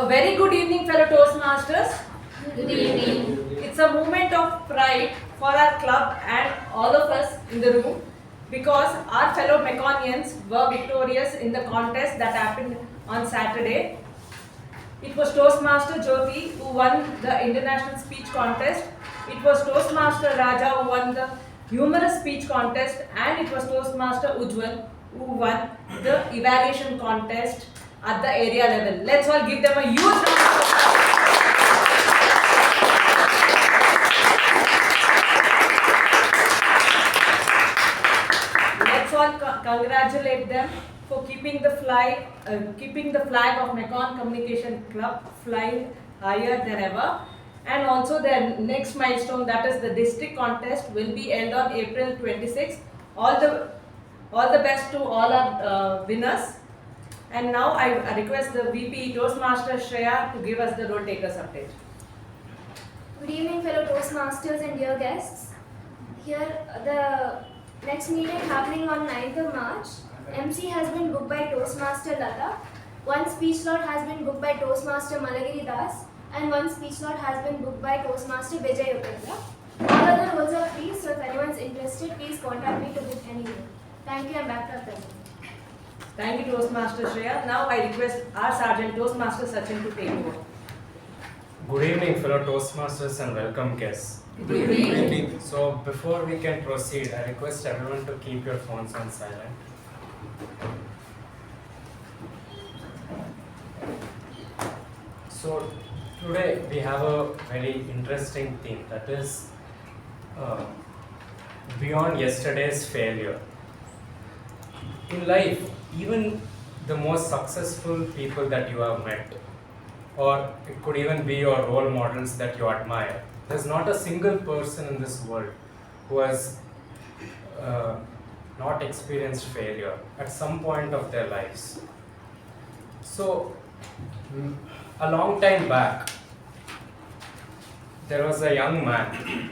A very good evening, fellow Toastmasters. Good evening. It's a moment of pride for our club and all of us in the room because our fellow Mekonians were victorious in the contest that happened on Saturday. It was Toastmaster Jyothi who won the international speech contest. It was Toastmaster Raja who won the humorous speech contest, and it was Toastmaster Ujwal who won the evaluation contest at the area level. Let's all give them a huge round of applause. Let's all congratulate them for keeping the flag of Mekon Communication Club flying higher than ever. And also their next milestone, that is the district contest, will be held on April 26th. All the best to all our winners. And now I request the VP Toastmaster Shreya to give us the role takers update. Good evening, fellow Toastmasters and dear guests. Here, the next meeting happening on 9th of March. MC has been booked by Toastmaster Lata. One speech slot has been booked by Toastmaster Malegiri Das, and one speech slot has been booked by Toastmaster Vijay Upendra. All other roles are free, so if anyone's interested, please contact me to book any room. Thank you, and back to our president. Thank you, Toastmaster Shreya. Now I request our Sergeant Toastmaster Sachin to take over. Good evening, fellow Toastmasters, and welcome guests. Good evening. So before we can proceed, I request everyone to keep your phones on silent. So today we have a very interesting theme, that is beyond yesterday's failure. In life, even the most successful people that you have met, or it could even be your role models that you admire, there's not a single person in this world who has not experienced failure at some point of their lives. So, a long time back, there was a young man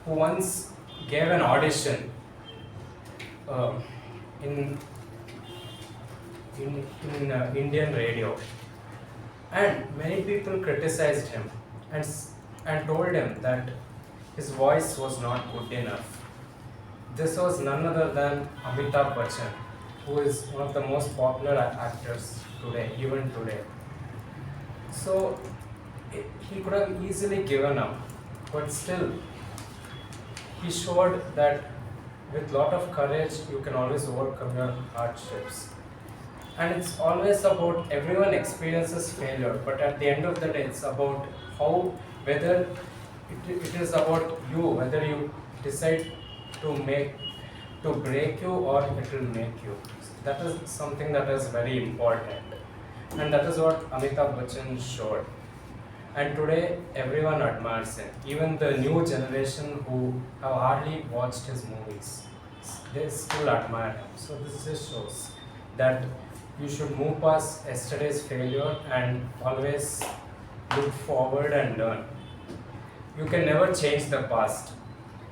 who once gave an audition in Indian radio, and many people criticized him and told him that his voice was not good enough. This was none other than Amitabh Bachchan, who is one of the most popular actors today, even today. So he could have easily given up, but still he showed that with lot of courage you can always overcome your hardships. And it's always about, everyone experiences failure, but at the end of the day it's about whether it is about you, whether you decide to break you or it will make you. That is something that is very important, and that is what Amitabh Bachchan showed. And today everyone admires him, even the new generation who have hardly watched his movies, they still admire him. So this just shows that you should move past yesterday's failure and always look forward and learn. You can never change the past,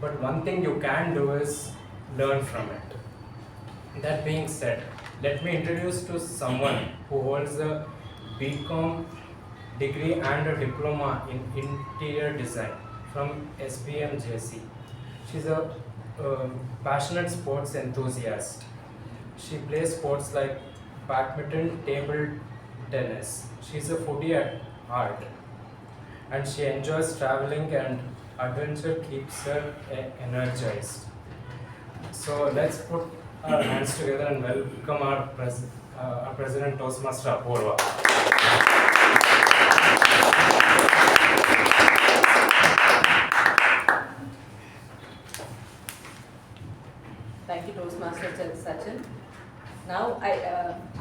but one thing you can do is learn from it. That being said, let me introduce to someone who holds a BCom degree and a diploma in interior design from SBMJC. She's a passionate sports enthusiast. She plays sports like badminton, table tennis. She's a foodie at heart, and she enjoys traveling, and adventure keeps her energized. So let's put our hands together and welcome our President Toastmaster Apoorva. Thank you, Toastmaster Sachin. Now,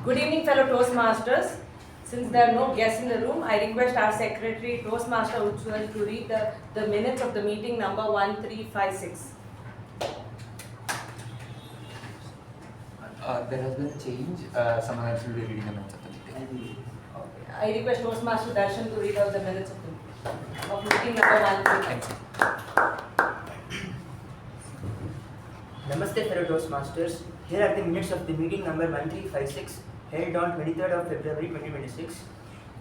good evening, fellow Toastmasters. Since there are no guests in the room, I request our Secretary, Toastmaster Ujwal, to read the minutes of the meeting number 1356. There has been a change. Someone else will be reading the minutes of the meeting. Okay. I request Toastmaster Darshan to read out the minutes of meeting number 1356. Namaste, fellow Toastmasters. Here are the minutes of the meeting number 1356 held on 23rd of February 2026.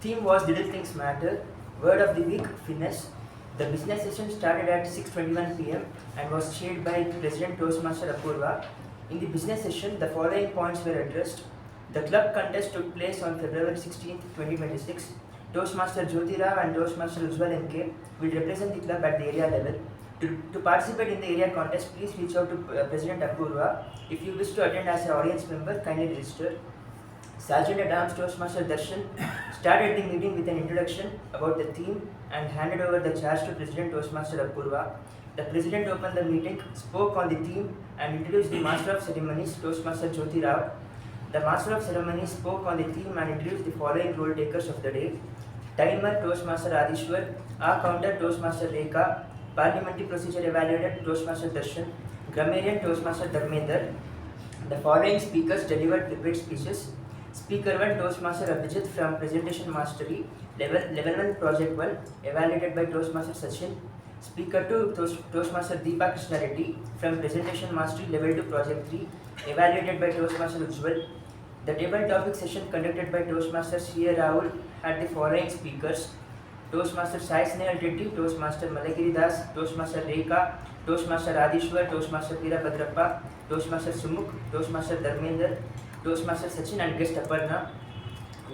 Theme was Little Things Matter. Word of the week, finesse. The business session started at 6:21 p.m. and was chaired by President Toastmaster Apoorva. In the business session, the following points were addressed. The club contest took place on February 16, 2026. Toastmaster Jyothi Rao and Toastmaster Ujwal MK will represent the club at the area level. To participate in the area contest, please reach out to President Apoorva. If you wish to attend as an audience member, kindly register. Sergeant at Arms Toastmaster Darshan started the meeting with an introduction about the theme and handed over the charge to President Toastmaster Apoorva. The President opened the meeting, spoke on the theme and introduced the Master of Ceremonies, Toastmaster Jyothi Rao. The Master of Ceremonies spoke on the theme and introduced the following role takers of the day. Timer Toastmaster Aadishwar, Counter Toastmaster Rekha, Parliamentary Procedure Evaluator Toastmaster Darshan, Grammarian Toastmaster Dharmender. The following speakers delivered prepared speeches. Speaker 1 Toastmaster Ajay from Presentation Mastery, Level 1 Project 1, evaluated by Toastmaster Sachin. Speaker 2 Toastmaster Deepa from Presentation Mastery, Level 2 Project 3, evaluated by Toastmaster Ujwal. The table topic session conducted by Toastmaster Shreya Rao had the following speakers. Toastmaster Sai Snehal Reddy, Toastmaster Malegiri, Toastmaster Rekha, Toastmaster Aadishwar, Toastmaster Veerabadrappa, Toastmaster Sumukh, Toastmaster Dharmender, Toastmaster Sachin and guest Aparna.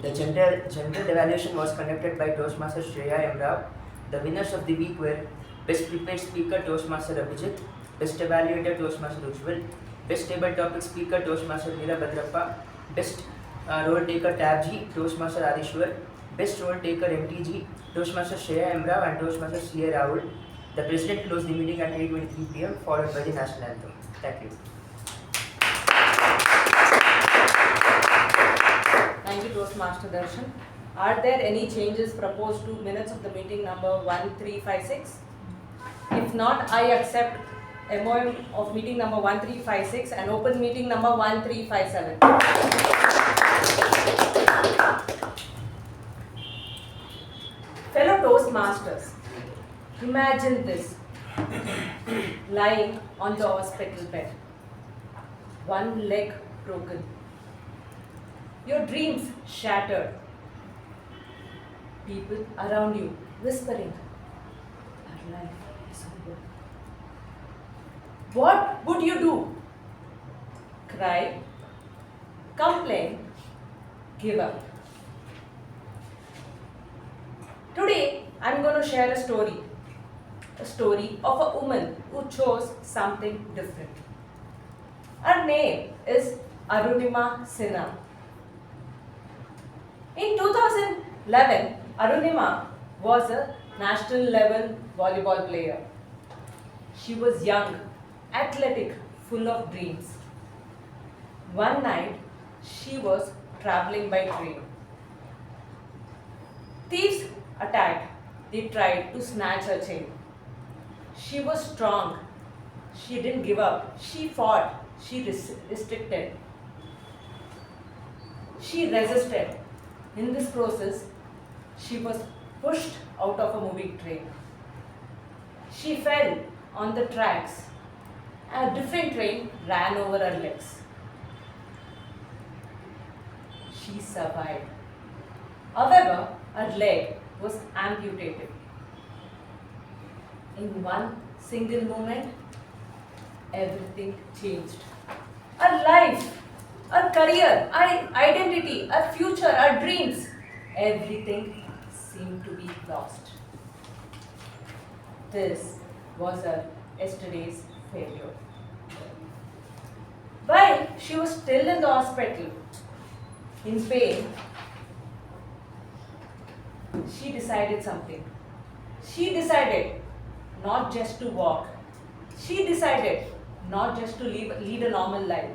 The general evaluation was conducted by Toastmaster Shreya Rao. The winners of the week were Best Prepared Speaker Toastmaster Abhijit, Best Evaluator Toastmaster Ujwal, Best Table Topic Speaker Toastmaster Veerabadrappa, Best Role Taker TAPG Toastmaster Aadishwar, Best Role Taker MTG Toastmaster Shreya Rao and Toastmaster Shreya Rao. The President closed the meeting at 8:23 p.m. followed by the National Anthem. Thank you. Thank you, Toastmaster Darshan. Are there any changes proposed to minutes of the meeting number 1356? If not, I accept MOM of meeting number 1356 and open meeting number 1357. Fellow Toastmasters, imagine this. Lying on the hospital bed, one leg broken, your dreams shattered, people around you whispering, our life is over. What would you do? Cry, complain, give up. Today, I'm going to share a story of a woman who chose something different. Her name is Arunima Sinha. In 2011, Arunima was a national level volleyball player. She was young, athletic, full of dreams. One night, she was traveling by train. Thieves attacked. They tried to snatch her chain. She was strong. She didn't give up. She fought. She restricted. She resisted. In this process, she was pushed out of a moving train. She fell on the tracks. A different train ran over her legs. She survived. However, her leg was amputated. In one single moment, everything changed. Her life, her career, her identity, her future, her dreams, everything seemed to be lost. This was her yesterday's failure. While she was still in the hospital, in pain, she decided something. She decided not just to walk. She decided not just to lead a normal life.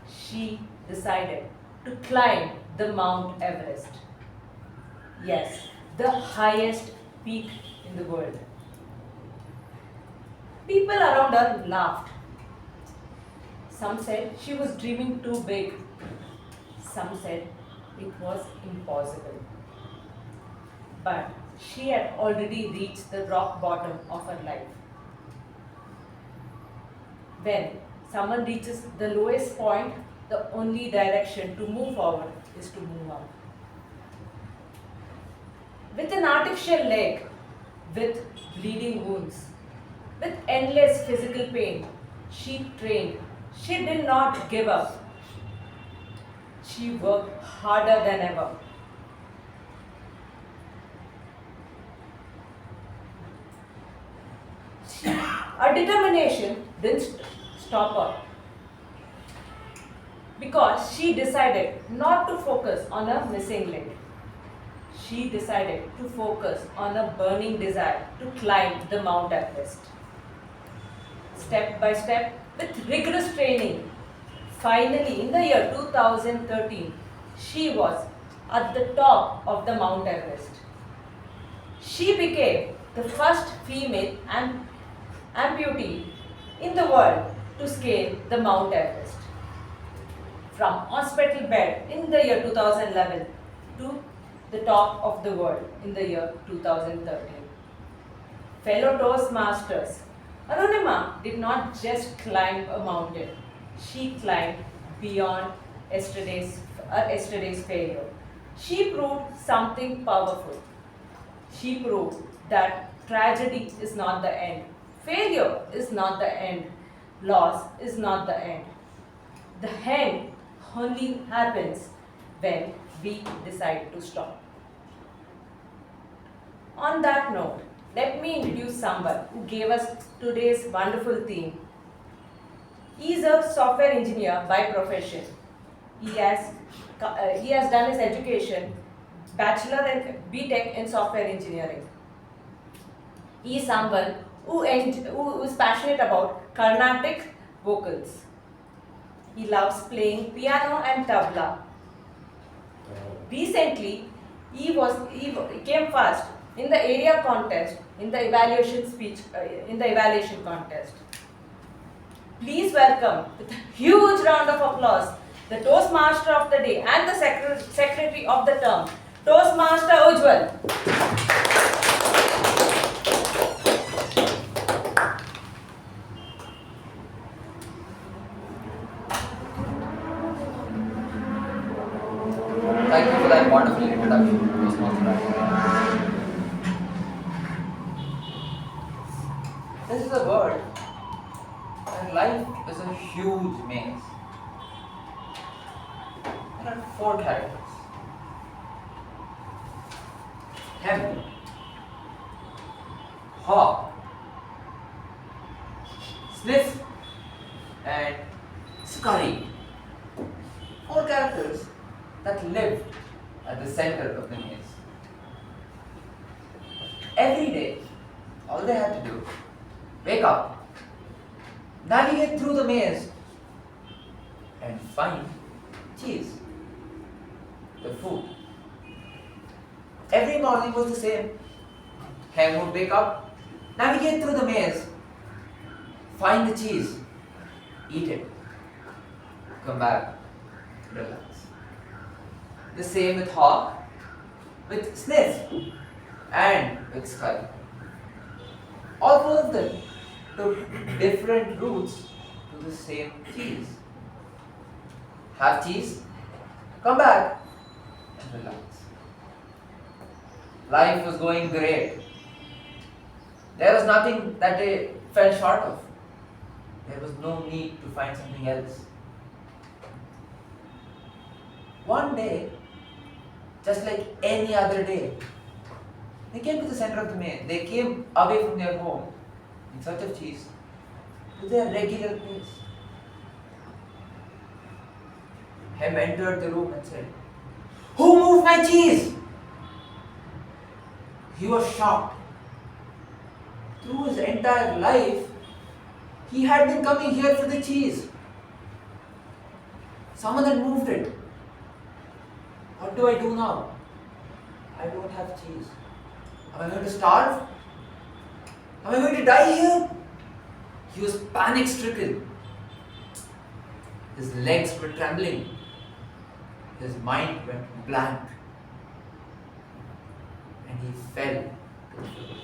She decided to climb the Mount Everest. Yes, the highest peak in the world. People around her laughed. Some said she was dreaming too big. Some said it was impossible. But she had already reached the rock bottom of her life. When someone reaches the lowest point, the only direction to move forward is to move up. with an artificial leg, with bleeding wounds, with endless physical pain. She trained. She did not give up. She worked harder than ever. Her determination didn't stop her because she decided not to focus on a missing leg. She decided to focus on a burning desire to climb the Mount Everest. Step by step, with rigorous training, finally in the year 2013, she was at the top of the Mount Everest. She became the first female amputee in the world to scale the Mount Everest. From hospital bed in the year 2011 to the top of the world in the year 2013. Fellow Toastmasters, Arunima did not just climb a mountain, she climbed beyond yesterday's failure. She proved something powerful. She proved that tragedy is not the end, failure is not the end, loss is not the end. The end only happens when we decide to stop. On that note, let me introduce someone who gave us today's wonderful theme. He is a software engineer by profession. He has done his education, Bachelor and BTech in software engineering. He is someone who is passionate about Carnatic vocals. He loves playing piano and tabla. Recently, he came first in the area contest in the evaluation contest. Please welcome with a huge round of applause the Toastmaster of the day and the secretary of the term, Toastmaster Ujwal. Thank you for that wonderful introduction, Toastmaster. This is a word, and life is a huge maze. There are 4 characters: hem, haw, sniff, and scurry. 4 characters that lived at the center of the maze. Every day, all they had to do, wake up, navigate through the maze, and find cheese, the food. Every morning was the same. Ham would wake up, navigate through the maze, find the cheese, eat it, come back, relax. The same with haw, with sniff, and with scurry. All 4 of them took different routes to the same cheese. Have cheese, come back, and relax. Life was going great. There was nothing that they fell short of. There was no need to find something else. One day, just like any other day, they came to the center of the maze. They came away from their home in search of cheese to their regular place. Hem entered the room and said, "Who moved my cheese?" He was shocked. Through his entire life, he had been coming here for the cheese. Someone had moved it. What do I do now? I don't have cheese. Am I going to starve? Am I going to die here? He was panic stricken. His legs were trembling. His mind went blank. And he fell to the floor.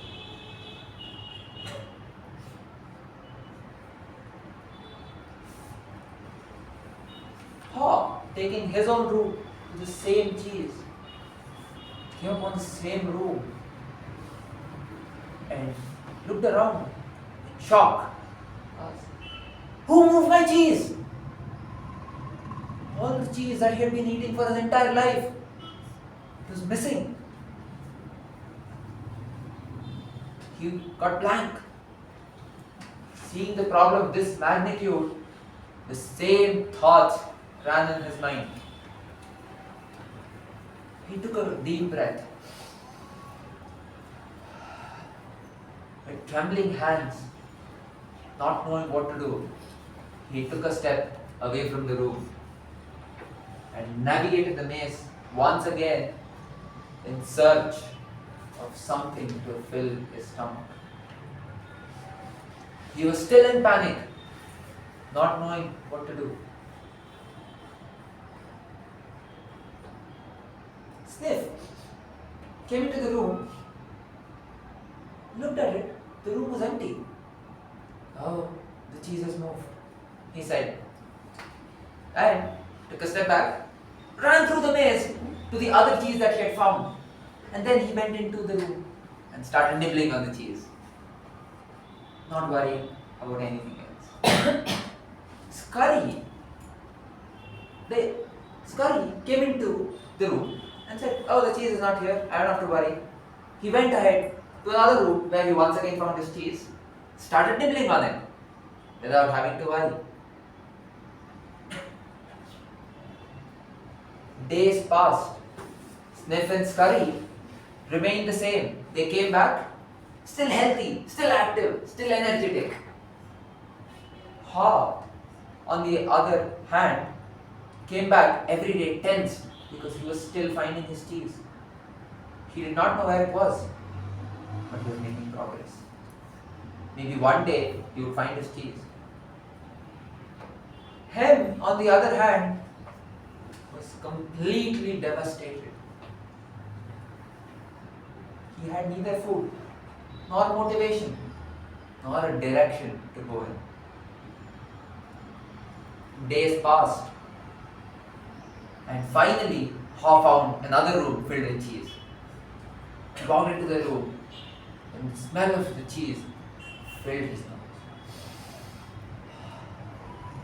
Haw, taking his own route to the same cheese, came upon the same room and looked around in shock. Asked, "Who moved my cheese?" All the cheese that he had been eating for his entire life was missing. He got blank. Seeing the problem of this magnitude, the same thoughts ran in his mind. He took a deep breath. With trembling hands, not knowing what to do, he took a step away from the room and navigated the maze once again in search of something to fill his stomach. He was still in panic, not knowing what to do. Sniff came into the room, looked at it, the room was empty. "Oh, the cheese has moved," he said, and took a step back, ran through the maze to the other cheese that he had found, and then he went into the room and started nibbling on the cheese, not worrying about anything else. Scurry came into the room and said, "Oh, the cheese is not here, I don't have to worry." He went ahead to another room where he once again found his cheese, started nibbling on it without having to worry. Days passed. Sniff and Scurry remained the same. They came back, still healthy, still active, still energetic. Haw, on the other hand, came back every day tense because he was still finding his cheese. He did not know where it was, but he was making progress. Maybe one day he would find his cheese. Hem, on the other hand, was completely devastated. He had neither food, nor motivation, nor a direction to go in. Days passed, and finally Haw found another room filled with cheese. He walked into the room, and the smell of the cheese filled his nose.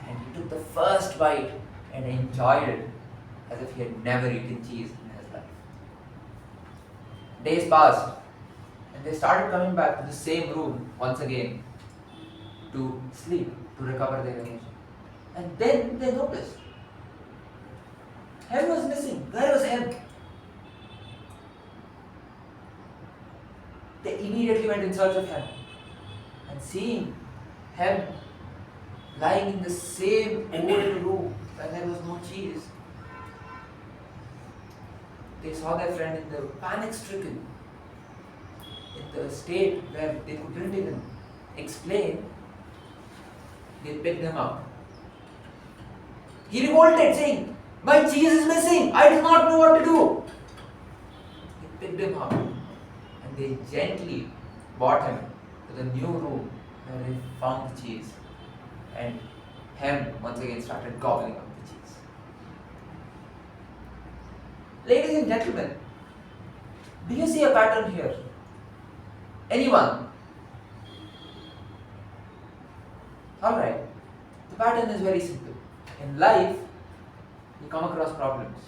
And he took the first bite and enjoyed it as if he had never eaten cheese in his life. Days passed, and they started coming back to the same room once again to sleep, to recover their energy. And then they noticed Hem was missing. Where was Hem? They immediately went in search of Hem. And seeing Hem lying in the same old room where there was no cheese, they saw their friend in the panic-stricken, in the state where they couldn't even explain. They picked him up. He revolted, saying, "My cheese is missing. I do not know what to do." They picked him up and they gently brought him to the new room where they found the cheese. And Hem once again started gobbling up the cheese. Ladies and gentlemen, do you see a pattern here? Anyone? Alright, the pattern is very simple. In life, you come across problems.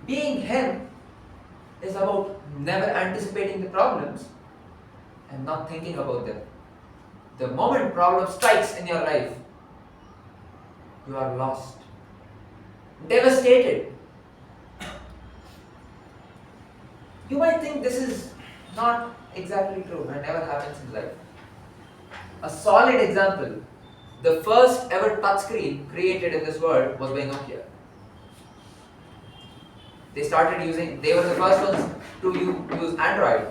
Being Hem is about never anticipating the problems and not thinking about them. The moment problem strikes in your life, you are lost, devastated. You might think this is not exactly true and never happens in life. A solid example, the first ever touchscreen created in this world was by Nokia. They were the first ones to use Android,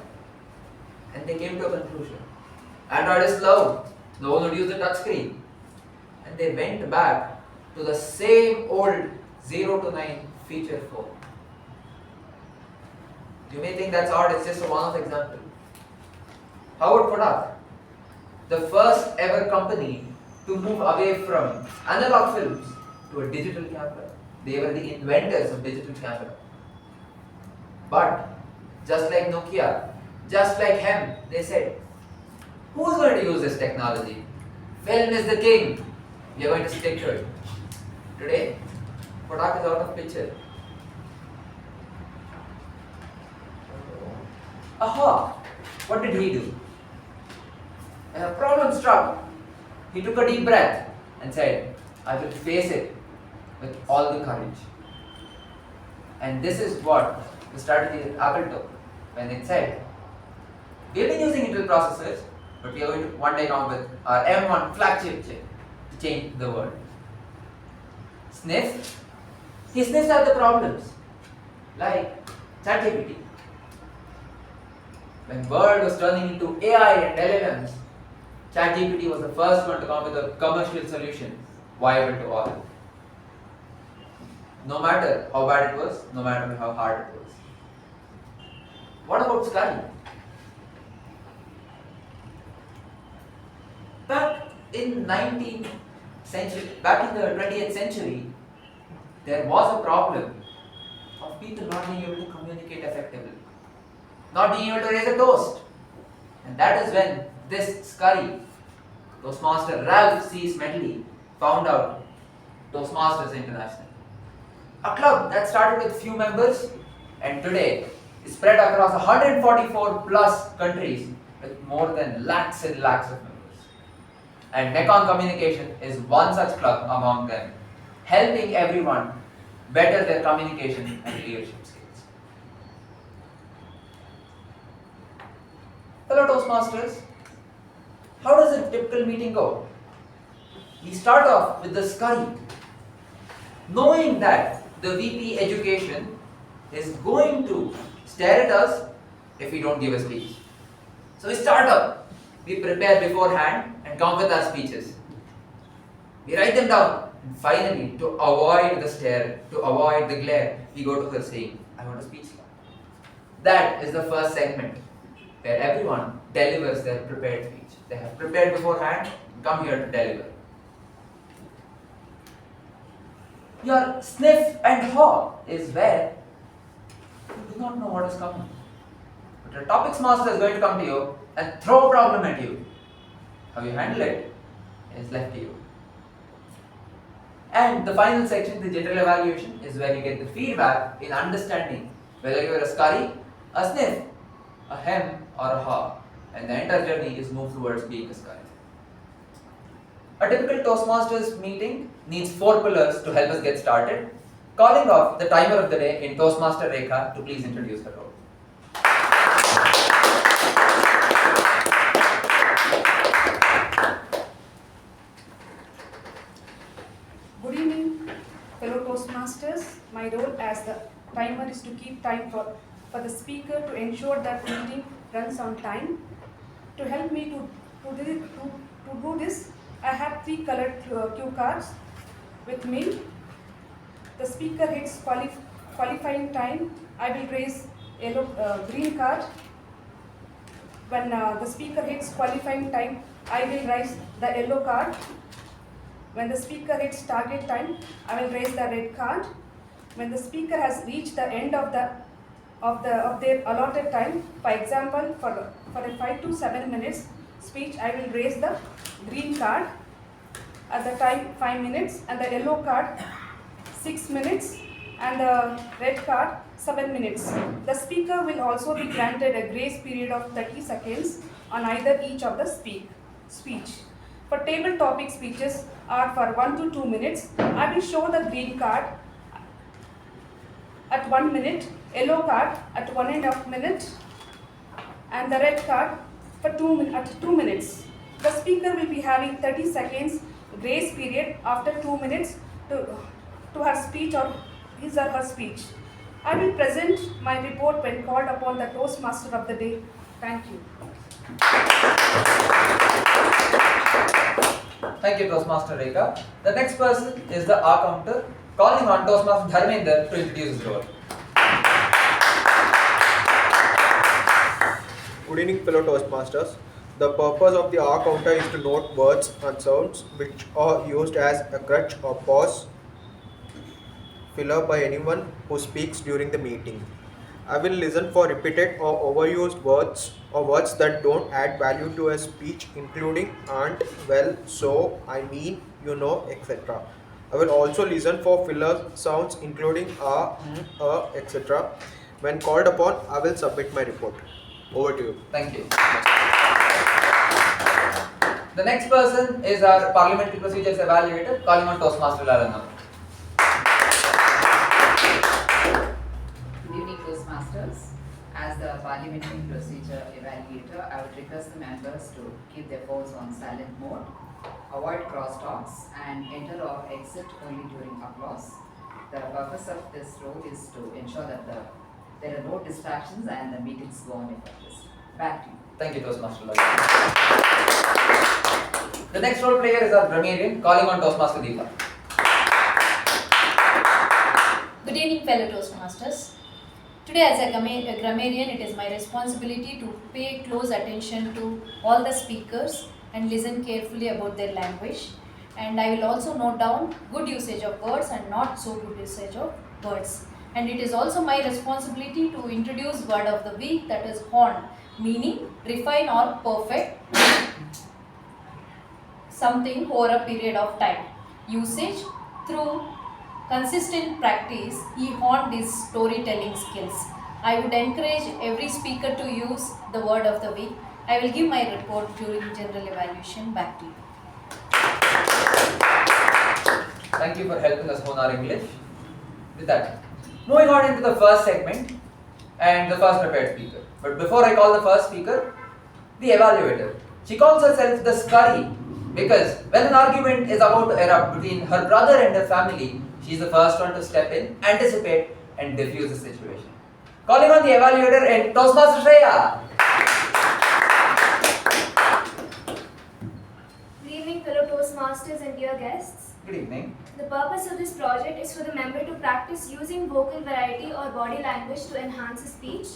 and they came to a conclusion. Android is slow, no one would use the touchscreen. And they went back to the same old 0 to 9 feature phone. You may think that's odd, it's just a one-off example. How about Kodak? The first ever company to move away from analog films to a digital camera. They were the inventors of digital camera. But just like Nokia, just like him, they said, who's going to use this technology? Film is the king. We are going to stick to it. Today, Kodak is out of picture. Aha! What did he do? When a problem struck, he took a deep breath and said, I will face it with all the courage. And this is what the strategy that Apple took when it said, we have been using Intel processors, but we are going to one day come with our M1 flagship chip to change the world. Sniff? He sniffs out the problems, like ChatGPT. When world was turning into AI and LLMs, ChatGPT was the first one to come with a commercial solution viable to all. No matter how bad it was, no matter how hard it was. What about Sky? Back in the 20th century, there was a problem of people not being able to communicate effectively, not being able to raise a toast. And that is when this scurry, Toastmaster Ralph C. Smedley, found out Toastmasters International. A club that started with few members and today is spread across 144 plus countries with more than lakhs and lakhs of members. And Mekong Communication is one such club among them, helping everyone better their communication and leadership skills. Hello Toastmasters, how does a typical meeting go? We start off with the scurry, knowing that the VP Education is going to stare at us if we don't give a speech. So we start up, we prepare beforehand and come with our speeches. We write them down and finally, to avoid the stare, to avoid the glare, we go to her saying, I want a speech now. That is the first segment where everyone delivers their prepared speech. They have prepared beforehand, come here to deliver. Your sniff and haw is where you do not know what is coming. But a topics master is going to come to you and throw a problem at you. How you handle it is left to you. And the final section, the general evaluation, is where you get the feedback in understanding whether you are a scurry, a sniff, a hem, or a haw. And the entire journey is moved towards being a scurry. A typical Toastmasters meeting needs 4 pillars to help us get started. Calling off the timer of the day in Toastmaster Rekha to please introduce her role. Good evening, fellow Toastmasters. My role as the timer is to keep time for the speaker to ensure that meeting runs on time. To help me to do this, I have 3 colored cue cards with me. The speaker hits qualifying time, I will raise green card. When the speaker hits qualifying time, I will raise the yellow card. When the speaker hits target time, I will raise the red card. When the speaker has reached the end of their allotted time, for example, for a 5 to 7 minutes speech, I will raise the green card at the time 5 minutes, and the yellow card 6 minutes, and the red card 7 minutes. The speaker will also be granted a grace period of 30 seconds on either each of the speech. For table topic speeches are for 1 to 2 minutes. I will show the green card at 1 minute, yellow card at 1.5 minute, and the red card for 2 minutes. The speaker will be having 30 seconds grace period after 2 minutes to her speech or his or her speech. I will present my report when called upon the Toastmaster of the day. Thank you. Thank you, Toastmaster Rekha. The next person is the R counter, calling on Toastmaster Dharmender to introduce his role. Good evening, fellow Toastmasters. The purpose of the R counter is to note words and sounds which are used as a crutch or pause filler by anyone who speaks during the meeting. I will listen for repeated or overused words or words that don't add value to a speech, including and, well, so, I mean, etc. I will also listen for filler sounds, including etc. When called upon, I will submit my report. Over to you. Thank you. The next person is our Parliamentary Procedures Evaluator, calling on Toastmaster Lalana. Good evening, Toastmasters. As the Parliamentary Procedure Evaluator, I would request the members to keep their phones on silent mode, avoid crosstalks, and enter or exit only during applause. The purpose of this role is to ensure that there are no distractions and the meetings go on effortlessly. Back to you. Thank you, Toastmaster Lalana. The next role player is our Grammarian, calling on Toastmaster Deepa. Good evening, fellow Toastmasters. Today, as a grammarian, it is my responsibility to pay close attention to all the speakers and listen carefully about their language. And I will also note down good usage of words and not so good usage of words. And it is also my responsibility to introduce word of the week, that is horn, meaning refine or perfect something over a period of time. Usage: through consistent practice, he honed his storytelling skills. I would encourage every speaker to use the word of the week. I will give my report during general evaluation. Back to you. Thank you for helping us hone our English. With that, moving on into the first segment and the first prepared speaker. But before I call the first speaker, the evaluator. She calls herself the Scurry because when an argument is about to erupt between her brother and her family, she is the first one to step in, anticipate, and diffuse the situation. Calling on the evaluator and Toastmaster Shreya. Good evening, fellow Toastmasters and dear guests. Good evening. The purpose of this project is for the member to practice using vocal variety or body language to enhance his speech.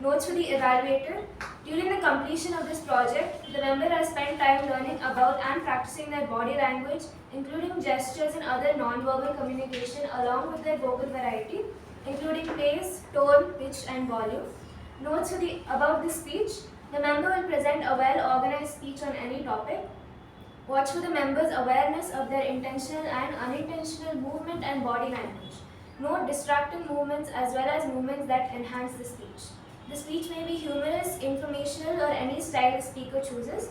Notes for the evaluator. During the completion of this project, the member has spent time learning about and practicing their body language, including gestures and other non-verbal communication, along with their vocal variety, including pace, tone, pitch, and volume. Notes for about this speech. The member will present a well-organized speech on any topic. Watch for the member's awareness of their intentional and unintentional movement and body language. Note distracting movements as well as movements that enhance the speech. The speech may be humorous, informational, or any style the speaker chooses.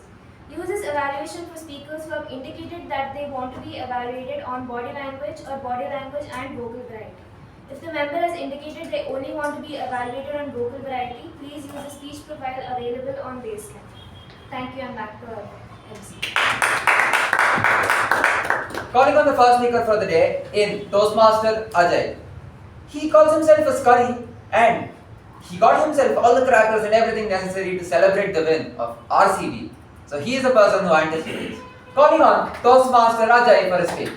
Use this evaluation for speakers who have indicated that they want to be evaluated on body language or body language and vocal variety. If the member has indicated they only want to be evaluated on vocal variety, please use the speech profile available on Basecamp. Thank you, and back to our MC. Calling on the first speaker for the day in Toastmaster Ajay. He calls himself a Scurry and he got himself all the crackers and everything necessary to celebrate the win of RCB. So he is the person who anticipates. Calling on Toastmaster Ajay for his speech.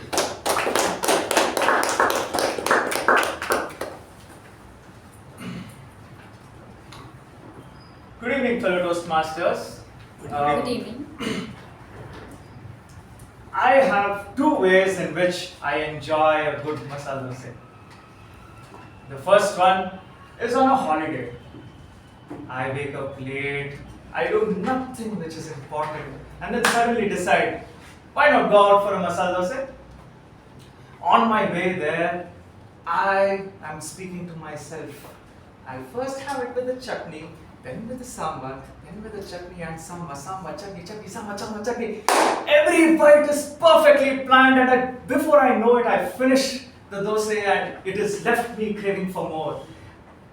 Good evening, fellow Toastmasters. Good evening. I have two ways in which I enjoy a good masala dosa. The first one is on a holiday. I wake up late, I do nothing which is important, and then suddenly decide, why not go out for a masala dosa? On my way there, I am speaking to myself. I first have it with the chutney, then with the sambar, then with the chutney and some masamba chutney. Every bite is perfectly planned, and before I know it, I finish the dosa and it has left me craving for more.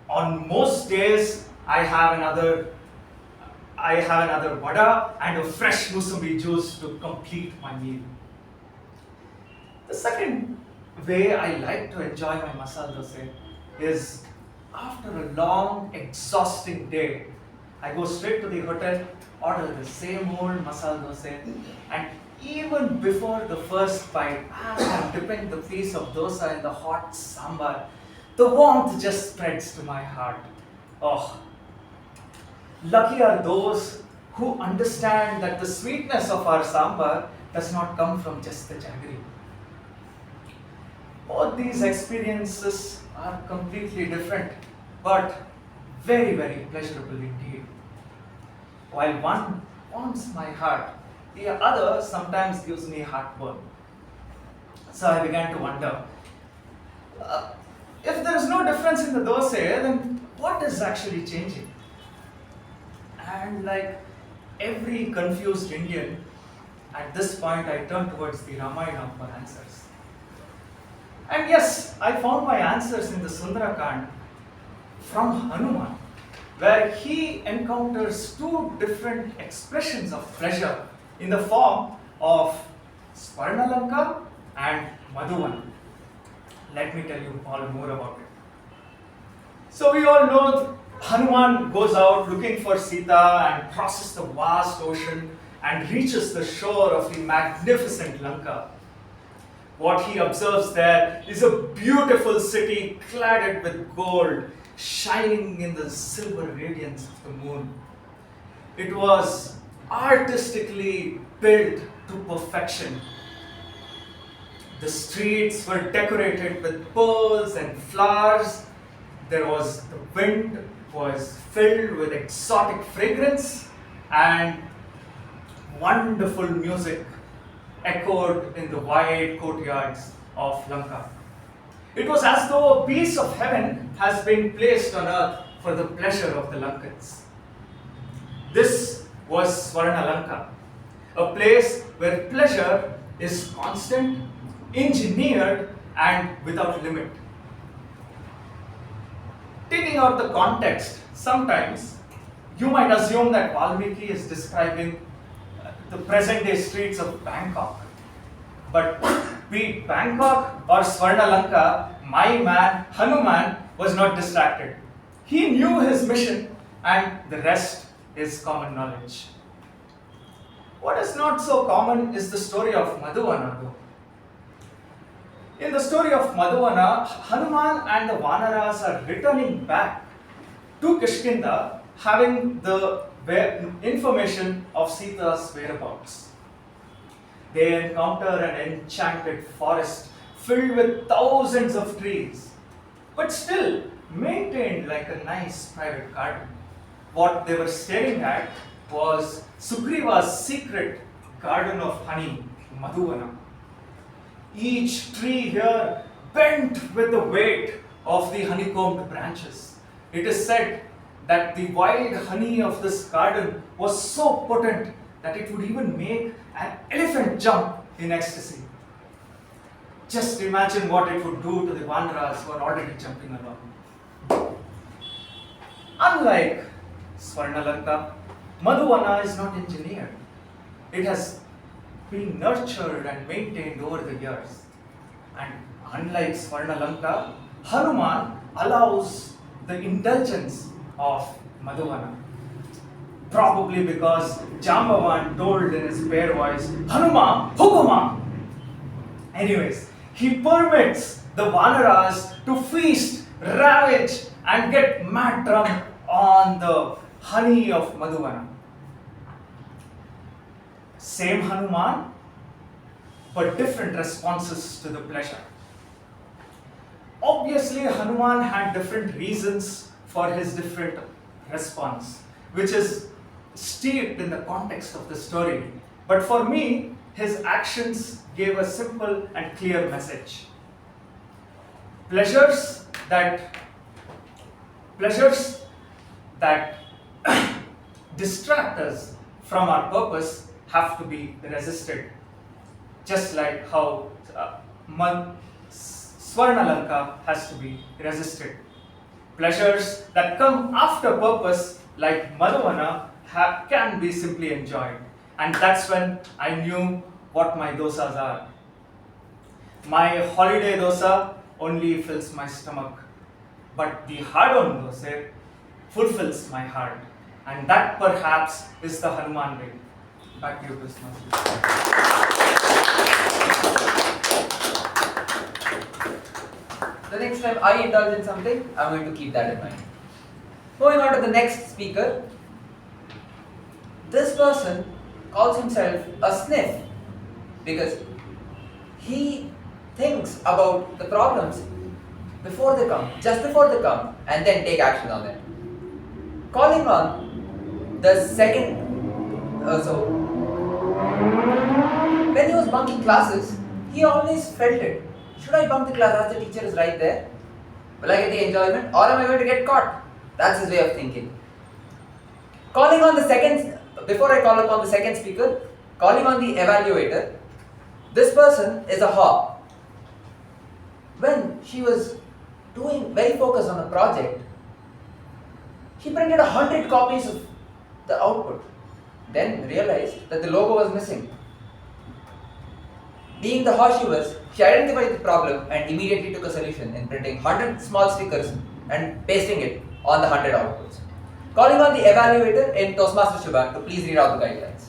On most days, I have another vada and a fresh musambi juice to complete my meal. The second way I like to enjoy my masala dosa is after a long, exhausting day. I go straight to the hotel, order the same old masala dosa, and even before the first bite, as I'm dipping the piece of dosa in the hot sambar, the warmth just spreads to my heart. Oh, lucky are those who understand that the sweetness of our sambar does not come from just the jaggery. Both these experiences are completely different, but very, very pleasurable indeed. While one warms my heart, the other sometimes gives me heartburn. So I began to wonder, if there is no difference in the dosa, then what is actually changing? And like every confused Indian, at this point I turned towards the Ramayana for answers. And yes, I found my answers in the Sundarakand from Hanuman, where he encounters two different expressions of pleasure in the form of Swarnalanka and Madhuvan. Let me tell you all more about it. So we all know Hanuman goes out looking for Sita and crosses the vast ocean and reaches the shore of the magnificent Lanka. What he observes there is a beautiful city cladded with gold, shining in the silver radiance of the moon. It was artistically built to perfection. The streets were decorated with pearls and flowers. The wind was filled with exotic fragrance, and wonderful music echoed in the wide courtyards of Lanka. It was as though a piece of heaven has been placed on earth for the pleasure of the Lankans. This was Swarnalanka, a place where pleasure is constant, engineered, and without limit. Taking out the context, sometimes you might assume that Valmiki is describing the present day streets of Bangkok. But be it Bangkok or Swarnalanka, my man Hanuman was not distracted. He knew his mission, and the rest is common knowledge. What is not so common is the story of Madhuvana though. In the story of Madhuvana, Hanuman and the Vanaras are returning back to Kishkinda having the information of Sita's whereabouts. They encounter an enchanted forest filled with thousands of trees, but still maintained like a nice private garden. What they were staring at was Sugriva's secret garden of honey, Madhuvana. Each tree here bent with the weight of the honeycombed branches. It is said that the wild honey of this garden was so potent that it would even make an elephant jump in ecstasy. Just imagine what it would do to the Vanaras who are already jumping along. Unlike Swarnalanka, Madhuvana is not engineered. It has been nurtured and maintained over the years. And unlike Swarnalanka, Hanuman allows the indulgence of Madhuvana. Probably because Jambavan told in his bare voice, Hanuma, Hukuma! Anyways, he permits the Vanaras to feast, ravage, and get mad drunk on the honey of Madhuvana. Same Hanuman, but different responses to the pleasure. Obviously, Hanuman had different reasons for his different response, which is steeped in the context of the story. But for me, his actions gave a simple and clear message. Pleasures that distract us from our purpose have to be resisted. Just like how Swarnalanka has to be resisted. Pleasures that come after purpose, like Madhuvana, can be simply enjoyed. And that's when I knew what my dosas are. My holiday dosa only fills my stomach, but the hard-on dosa fulfills my heart. And that perhaps is the Hanuman way. Back to you, Toastmasters. The next time I indulge in something, I'm going to keep that in mind. Moving on to the next speaker. This person calls himself a sniff because he thinks about the problems before they come, just before they come, and then take action on them. Calling on the second, when he was bunking classes, he always felt it. Should I bunk the class as the teacher is right there? Will I get the enjoyment or am I going to get caught? That's his way of thinking. Calling on the second, before I call upon the second speaker, calling on the evaluator, this person is a hawk. When she was doing very focused on a project, she printed 100 copies of the output, then realized that the logo was missing. Being the hawk she was, she identified the problem and immediately took a solution in printing 100 small stickers and pasting it on the 100 outputs. Calling on the evaluator in Toastmasters Shubha to please read out the guidelines.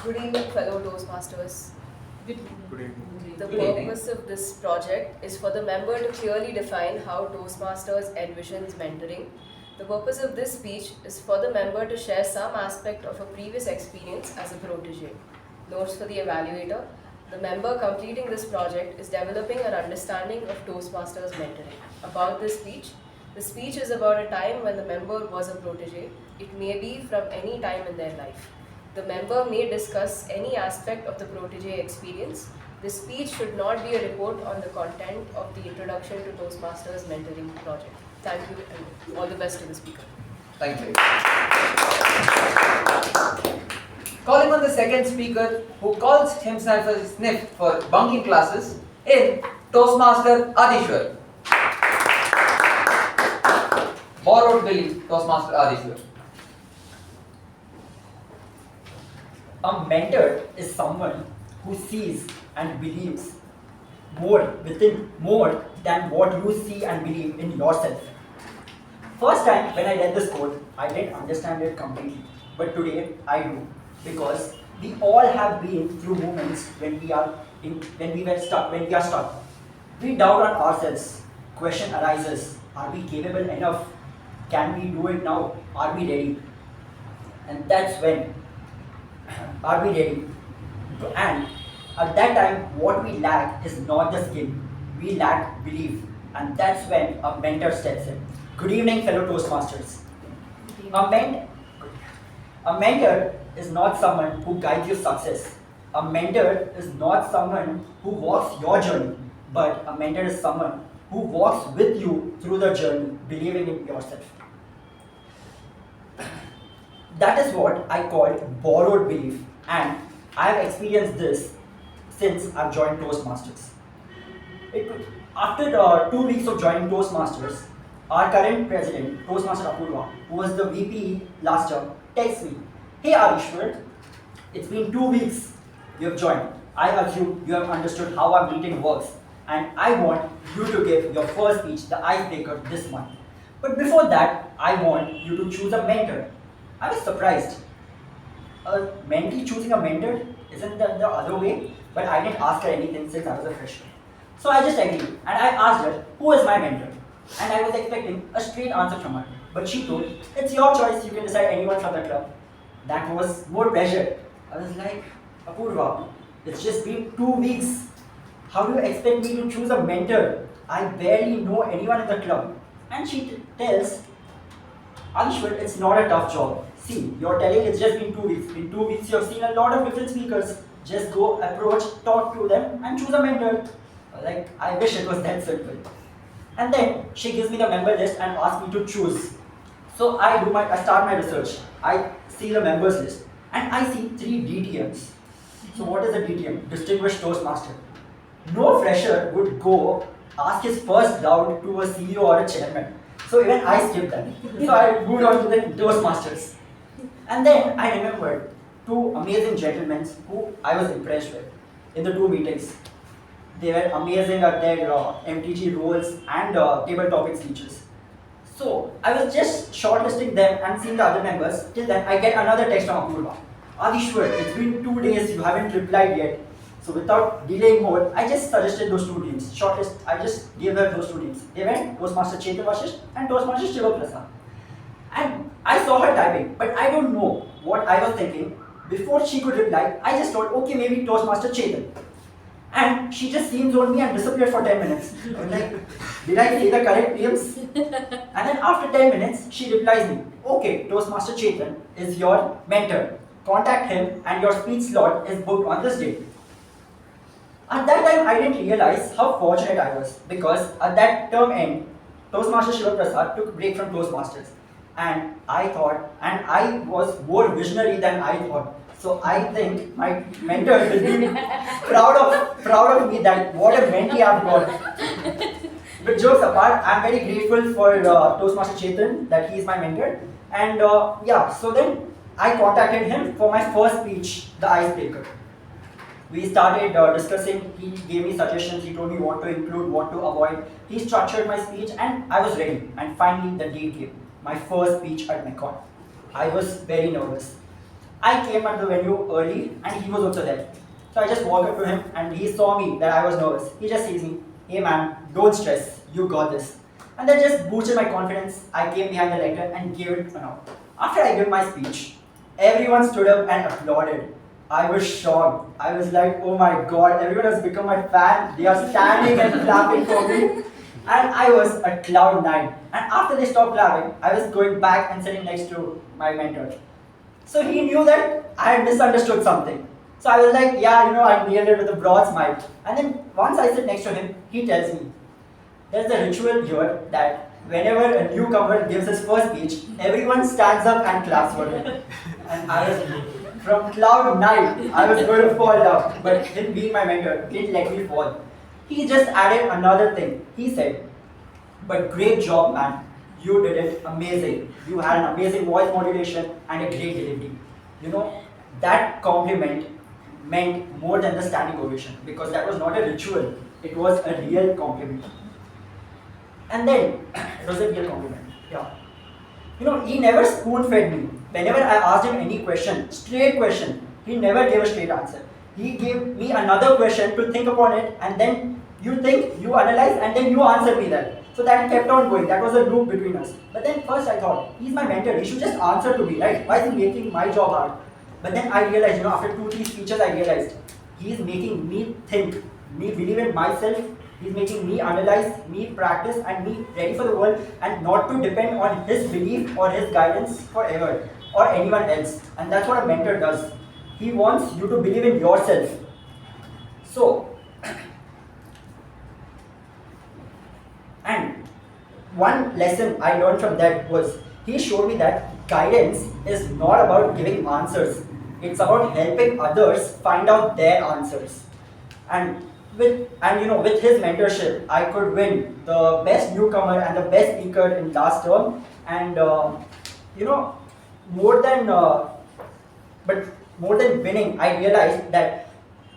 Good evening, fellow Toastmasters. Good evening. The Good evening. purpose of this project is for the member to clearly define how Toastmasters envisions mentoring. The purpose of this speech is for the member to share some aspect of a previous experience as a protege. Notes for the evaluator. The member completing this project is developing an understanding of Toastmasters mentoring. About this speech, the speech is about a time when the member was a protege. It may be from any time in their life. The member may discuss any aspect of the protege experience. The speech should not be a report on the content of the Introduction to Toastmasters Mentoring project. Thank you and all the best to the speaker. Thank you. Calling on the second speaker who calls himself a sniff for bunking classes in Toastmaster Aadishwar. Borrowed belief, Toastmaster Aadishwar. A mentor is someone who sees and believes more than what you see and believe in yourself. First time when I read this quote, I didn't understand it completely, but today I do, because we all have been through moments when we are stuck. We doubt on ourselves. Question arises: are we capable enough? Can we do it now? Are we ready? And that's when. Are we ready? And at that time, what we lack is not the skill. We lack belief, and that's when a mentor steps in. Good evening, fellow Toastmasters. A mentor is not someone who guides your success. A mentor is not someone who walks your journey, but a mentor is someone who walks with you through the journey, believing in yourself. That is what I call borrowed belief, and I have experienced this since I've joined Toastmasters. After 2 weeks of joining Toastmasters, our current president, Toastmaster Apoorva, who was the VP last term, texts me, "Hey Aadishwar, it's been 2 weeks you have joined. I assume you have understood how our meeting works, and I want you to give your first speech, the icebreaker, this month. But before that, I want you to choose a mentor." I was surprised. A mentee choosing a mentor, isn't that the other way? But I didn't ask her anything since I was a freshman. So I just agreed, and I asked her, who is my mentor? And I was expecting a straight answer from her. But she told, it's your choice, you can decide anyone from the club. That was more pressure. I was like, Apoorva, it's just been 2 weeks. How do you expect me to choose a mentor? I barely know anyone in the club. And she tells, Aadishwar, it's not a tough job. See, you're telling it's just been 2 weeks. In 2 weeks, you have seen a lot of different speakers. Just go, approach, talk to them, and choose a mentor. Like, I wish it was that simple. And then she gives me the member list and asks me to choose. So I start my research. I see the members list, and I see 3 DTMs. So what is a DTM? Distinguished Toastmaster. No fresher would go ask his first doubt to a CEO or a chairman. So even I skipped that. So I moved on to the Toastmasters. And then I remembered 2 amazing gentlemen who I was impressed with in the 2 meetings. They were amazing at their MTG roles and table topic speeches. So I was just shortlisting them and seeing the other members. Till then, I get another text from Apoorva. Aadishwar, it's been 2 days, you haven't replied yet. So without delaying more, I just suggested those 2 names. Shortlist, I just gave her those 2 names. They went Toastmaster Chetan and Toastmaster Shubha. And I saw her typing, but I don't know what I was thinking. Before she could reply, I just thought, okay, maybe Toastmaster Chetan. And she just seems on me and disappeared for 10 minutes. I was like, did I say the correct names? And then after 10 minutes, she replies me, okay, Toastmaster Chetan is your mentor. Contact him and your speech slot is booked on this date. At that time, I didn't realize how fortunate I was because at that term end, Toastmaster Shiva Prasad took a break from Toastmasters. And I thought, and I was more visionary than I thought. So I think my mentor will be proud of me that what a mentee I've got. But jokes apart, I'm very grateful for Toastmaster Chetan that he is my mentor. And yeah, so then I contacted him for my first speech, the icebreaker. We started discussing, he gave me suggestions, he told me what to include, what to avoid. He structured my speech and I was ready. And finally the date came, my first speech at Mekon. I was very nervous. I came at the venue early and he was also there. So I just walked up to him and he saw me that I was nervous. He just says me, hey man, don't stress, you got this. And that just boosted my confidence. I came behind the lectern and gave it an out. After I gave my speech, everyone stood up and applauded. I was shocked. I was like, oh my god, everyone has become my fan. They are standing and clapping for me. And I was at cloud 9. And after they stopped clapping, I was going back and sitting next to my mentor. So he knew that I had misunderstood something. So I was like, yeah, I nailed it with a broad smile. And then once I sit next to him, he tells me, there's a ritual here that whenever a newcomer gives his first speech, everyone stands up and claps for him. And I was, from cloud 9, I was going to fall down. But him being my mentor didn't let me fall. He just added another thing. He said, but great job, man. You did it amazing. You had an amazing voice modulation and a great delivery. That compliment meant more than the standing ovation because that was not a ritual. It was a real compliment. And then, it was a real compliment. Yeah. He never spoon-fed me. Whenever I asked him any question, straight question, he never gave a straight answer. He gave me another question to think upon it, and then you think, you analyze, and then you answer me that. So that kept on going. That was a loop between us. But then first I thought, he's my mentor. He should just answer to me, right? Why is he making my job hard? But then I realized, after 2-3 speeches, I realized he's making me think, me believe in myself. He's making me analyze, me practice, and me ready for the world, and not to depend on his belief or his guidance forever or anyone else. And that's what a mentor does. He wants you to believe in yourself. So, and one lesson I learned from that was he showed me that guidance is not about giving answers. It's about helping others find out their answers. And with his mentorship, I could win the best newcomer and the best speaker in last term. And more than winning, I realized that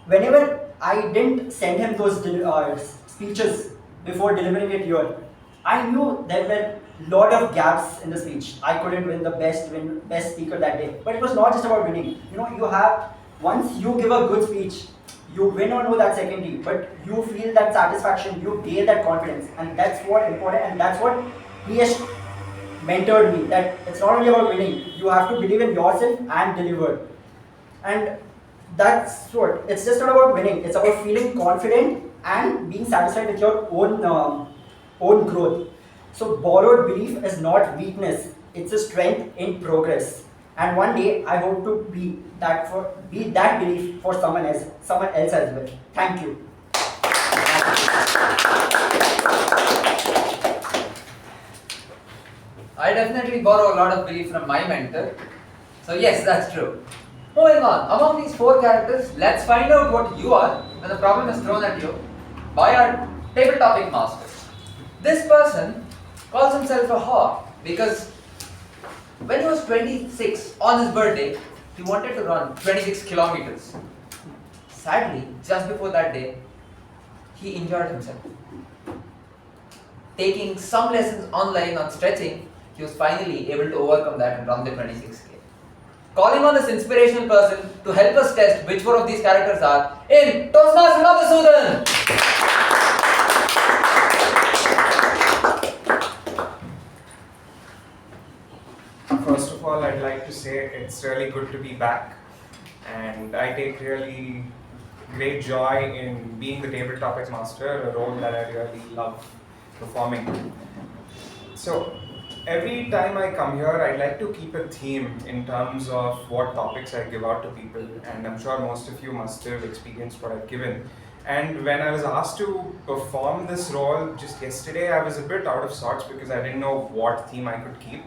whenever I didn't send him those speeches before delivering it here, I knew there were a lot of gaps in the speech. I couldn't win the best speaker that day. But it was not just about winning. Once you give a good speech, you win or no that secondary, but you feel that satisfaction, you gain that confidence, and that's what important, and that's what he has mentored me, that it's not only about winning, you have to believe in yourself and deliver. And that's what, it's just not about winning, it's about feeling confident and being satisfied with your own growth. So borrowed belief is not weakness, it's a strength in progress. And one day I hope to be that belief for someone else as well. Thank you. I definitely borrow a lot of belief from my mentor. So yes, that's true. Moving on, among these 4 characters, let's find out what you are when the problem is thrown at you by our table topic master. This person calls himself a hawk because when he was 26 on his birthday, he wanted to run 26 kilometers. Sadly, just before that day, he injured himself. Taking some lessons online on stretching, he was finally able to overcome that and run the 26K. Calling on this inspirational person to help us test which one of these characters are in Toastmasters Madhusudan. First of all, I'd like to say it's really good to be back, and I take really great joy in being the table topic master, a role that I really love performing. So, every time I come here, I like to keep a theme in terms of what topics I give out to people, and I'm sure most of you must have experienced what I've given. And when I was asked to perform this role just yesterday, I was a bit out of sorts because I didn't know what theme I could keep.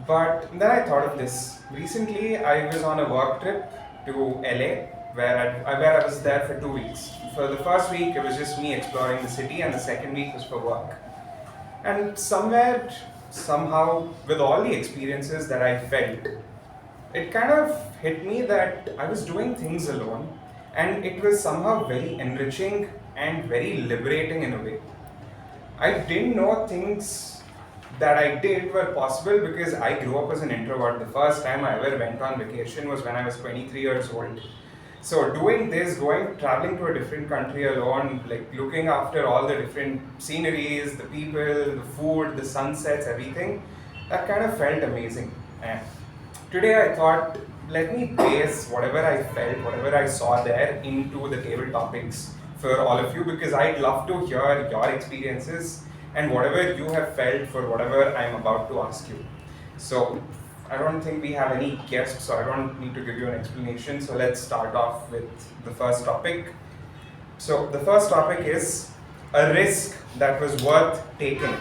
But then I thought of this. Recently, I was on a work trip to LA where I was there for 2 weeks. For the first week, it was just me exploring the city, and the second week was for work. And somehow, with all the experiences that I felt, it kind of hit me that I was doing things alone, and it was somehow very enriching and very liberating in a way. I didn't know things that I did were possible because I grew up as an introvert. The first time I ever went on vacation was when I was 23 years old. So doing this, traveling to a different country alone, like looking after all the different sceneries, the people, the food, the sunsets, everything, that kind of felt amazing. And today I thought, let me base whatever I felt, whatever I saw there into the table topics for all of you, because I'd love to hear your experiences and whatever you have felt for whatever I'm about to ask you. So I don't think we have any guests, so I don't need to give you an explanation. So let's start off with the first topic. So the first topic is a risk that was worth taking.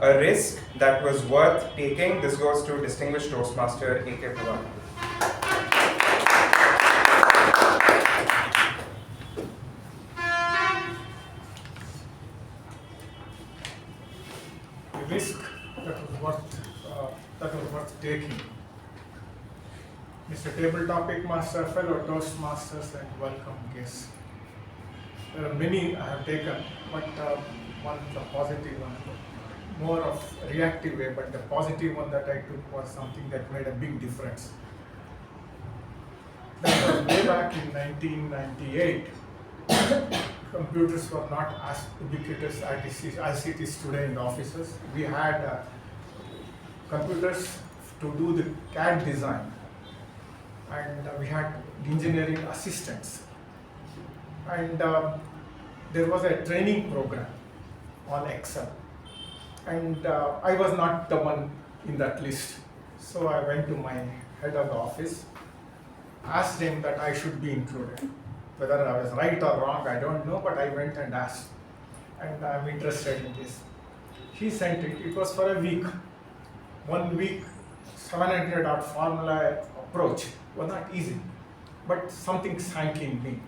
A risk that was worth taking. This goes to distinguished Toastmaster A K Prabhakara. A risk that was worth taking. Mr. Table Topic Master, fellow Toastmasters, and welcome guests. There are many I have taken, but one the positive one, more of reactive way, but the positive one that I took was something that made a big difference. That was way back in 1998. Computers were not as ubiquitous as it is today in the offices. We had computers to do the CAD design, and we had engineering assistants, and there was a training program on Excel, and I was not the one in that list. So I went to my head of the office, asked him that I should be included. Whether I was right or wrong, I don't know, but I went and asked, and I'm interested in this. He sent it. It was for a week. 1 week, 700-odd formula approach was not easy, but something sank in me.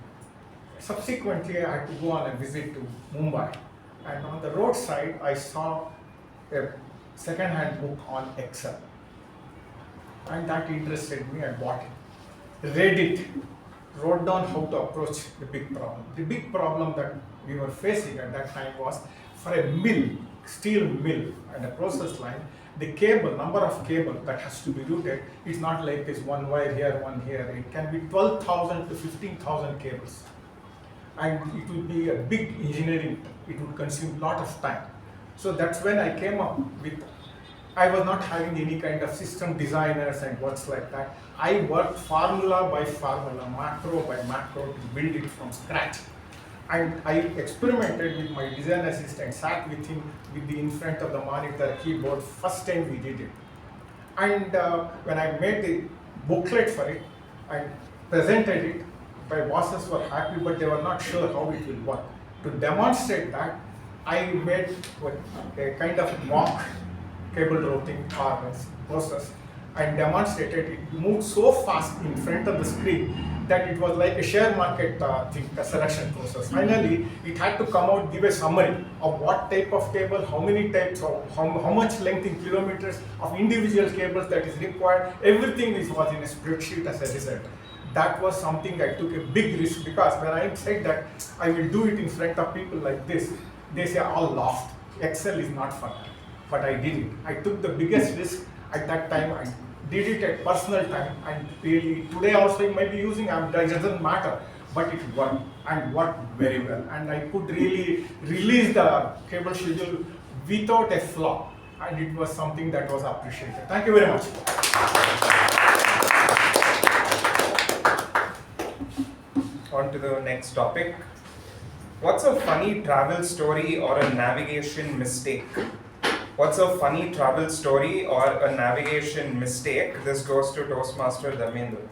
Subsequently, I had to go on a visit to Mumbai, and on the roadside, I saw a second-hand book on Excel, and that interested me. I bought it, read it, wrote down how to approach the big problem. The big problem that we were facing at that time was for a mill, steel mill and a process line, the cable, number of cable that has to be routed is not like this one wire here, one here. It can be 12,000 to 15,000 cables. And it will be a big engineering, it would consume a lot of time. So that's when I came up with, I was not having any kind of system designers and works like that. I worked formula by formula, macro by macro to build it from scratch. And I experimented with my design assistant, sat with him in front of the monitor, keyboard, first time we did it. And when I made the booklet for it and presented it, my bosses were happy, but they were not sure how it will work. To demonstrate that, I made a kind of mock cable routing process and demonstrated it moved so fast in front of the screen that it was like a share market a selection process. Finally, it had to come out, give a summary of what type of cable, how many types, how much length in kilometers of individual cables that is required. Everything was in a spreadsheet as a result. That was something I took a big risk, because when I said that I will do it in front of people like this, they say all laughed. Excel is not fun. But I did it. I took the biggest risk at that time. I did it at personal time, and really today also I might be using, it doesn't matter, but it worked and worked very well. And I could really release the cable schedule without a flaw, and it was something that was appreciated. Thank you very much. on to the next topic. What's a funny travel story or a navigation mistake? What's a funny travel story or a navigation mistake? This goes to Toastmaster Dharmender.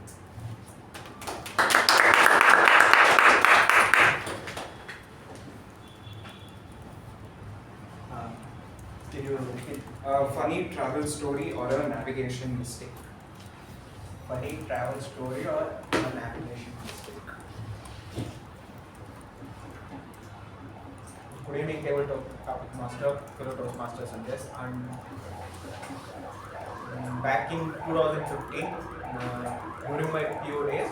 Can you repeat? A funny travel story or a navigation mistake? Funny travel story or a navigation mistake? Good evening, tabletop master, fellow Toastmasters and guests. And back in 2015, during my PO days,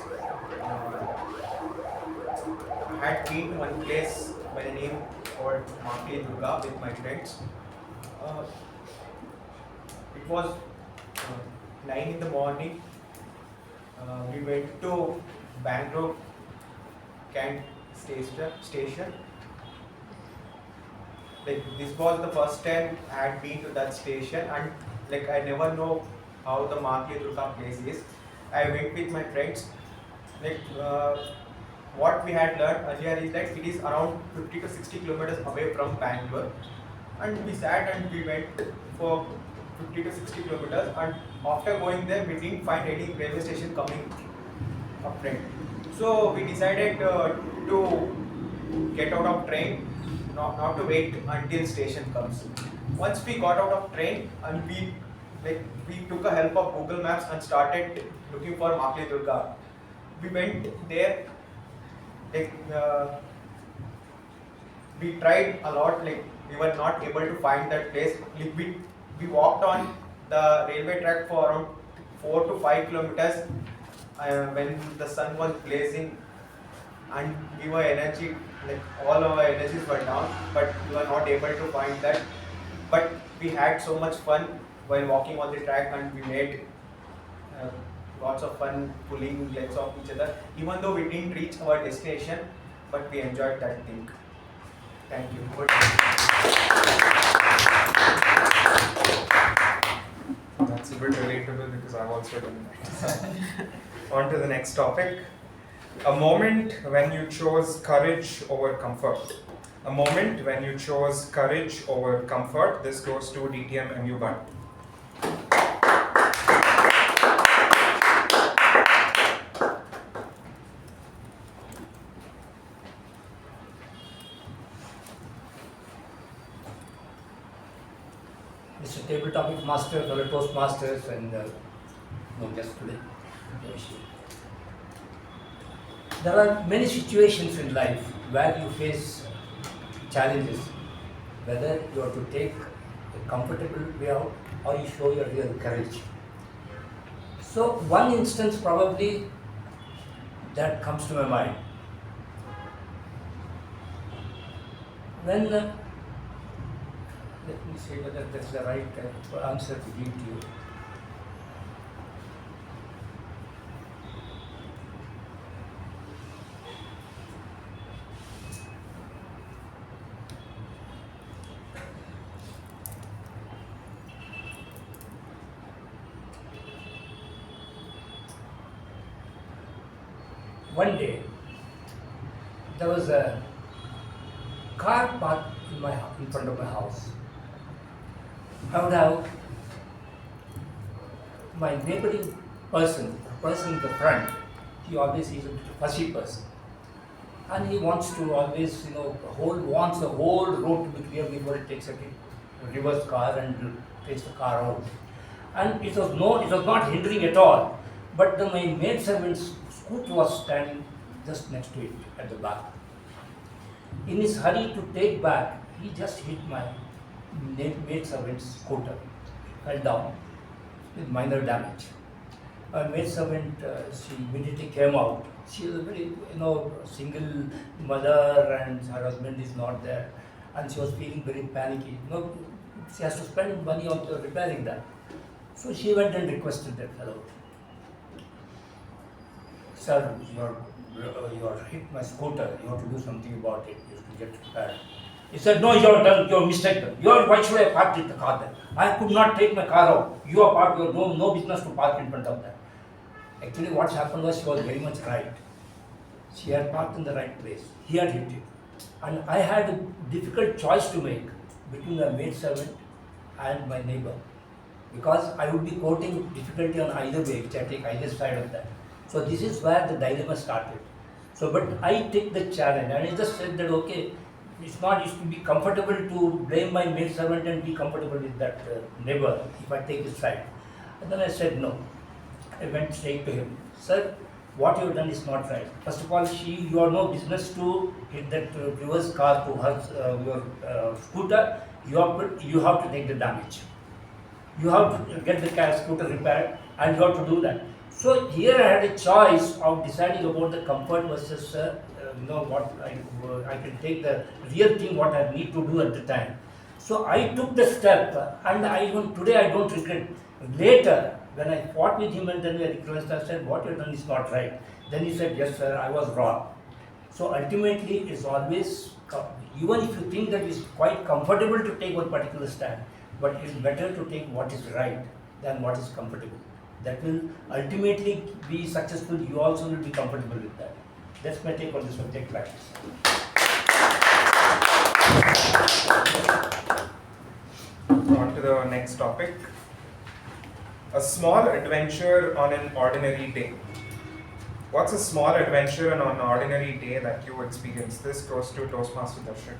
I had been to one place by the name called Makli Durga with my friends. It was 9 in the morning. We went to Bangalore Kent station. Like, this was the first time I had been to that station, and like, I never know how the Makli Durga place is. I went with my friends. Like, what we had learned earlier is that it is around 50 to 60 kilometers away from Bangalore, and we sat and we went for 50 to 60 kilometers, and after going there we didn't find any railway station coming up front. So we decided to get out of train, not to wait until station comes. Once we got out of train and we took a help of Google Maps and started looking for Makli Durga. We went there. We tried a lot. Like, we were not able to find that place. Like, we walked on the railway track for around 4 to 5 kilometers when the sun was blazing, and we were energy, like all our energies were down, but we were not able to find that. But we had so much fun while walking on the track, and we made lots of fun pulling legs off each other. Even though we didn't reach our destination, but we enjoyed that thing. Thank you. That's a bit relatable because I've also done that. On to the next topic. A moment when you chose courage over comfort. A moment when you chose courage over comfort. This goes to DTM MU Bhat. Mr. Tabletop Master, fellow Toastmasters, and no guests today. There are many situations in life where you face challenges, whether you have to take a comfortable way out or you show your real courage. So one instance probably that comes to my mind. When let me see whether that's the right answer to give to you. One day, there was a car parked in front of my house. I would have my neighboring person, the person in the front. He always is a fussy person, and he wants to always, wants the whole road to be clear before he takes a reverse car and takes the car out. And it was not hindering at all. But my maidservant's scooter was standing just next to it at the back. In his hurry to take back, he just hit my maidservant's scooter, fell down with minor damage. My maidservant, she immediately came out. She was a very, single mother, and her husband is not there, and she was feeling very panicky. She has to spend money on repairing that. So she went and requested that fellow, "Sir, you are hit my scooter. You have to do something about it. You have to get repaired." He said, "No, you have done your mistake. Why should I park the car there? I could not take my car out. You are parked. You have no business to park in front of that." Actually, what happened was she was very much right. She had parked in the right place. He had hit it. And I had a difficult choice to make between the maid servant and my neighbor, because I would be quoting difficulty on either way, which I take either side of that. So this is where the dilemma started. So, but I take the challenge, and I just said that okay, it's not used to be comfortable to blame my maid servant and be comfortable with that neighbor if I take his side. And then I said no. I went straight to him. Sir, what you have done is not right. First of all, you have no business to hit that reverse car to her, your scooter. You have to take the damage. You have to get the scooter repaired, and you have to do that. So here I had a choice of deciding about the comfort versus what I can take the real thing what I need to do at the time. So I took the step, and today I don't regret. Later, when I fought with him and then I requested, I said, what you have done is not right. Then he said, yes sir, I was wrong. So ultimately, it's always, even if you think that it's quite comfortable to take one particular stand, but it's better to take what is right than what is comfortable. That will ultimately be successful. You also will be comfortable with that. That's my take on the subject matter. On to the next topic. A small adventure on an ordinary day. What's a small adventure on an ordinary day that you experienced? This goes to Toastmaster Darshan.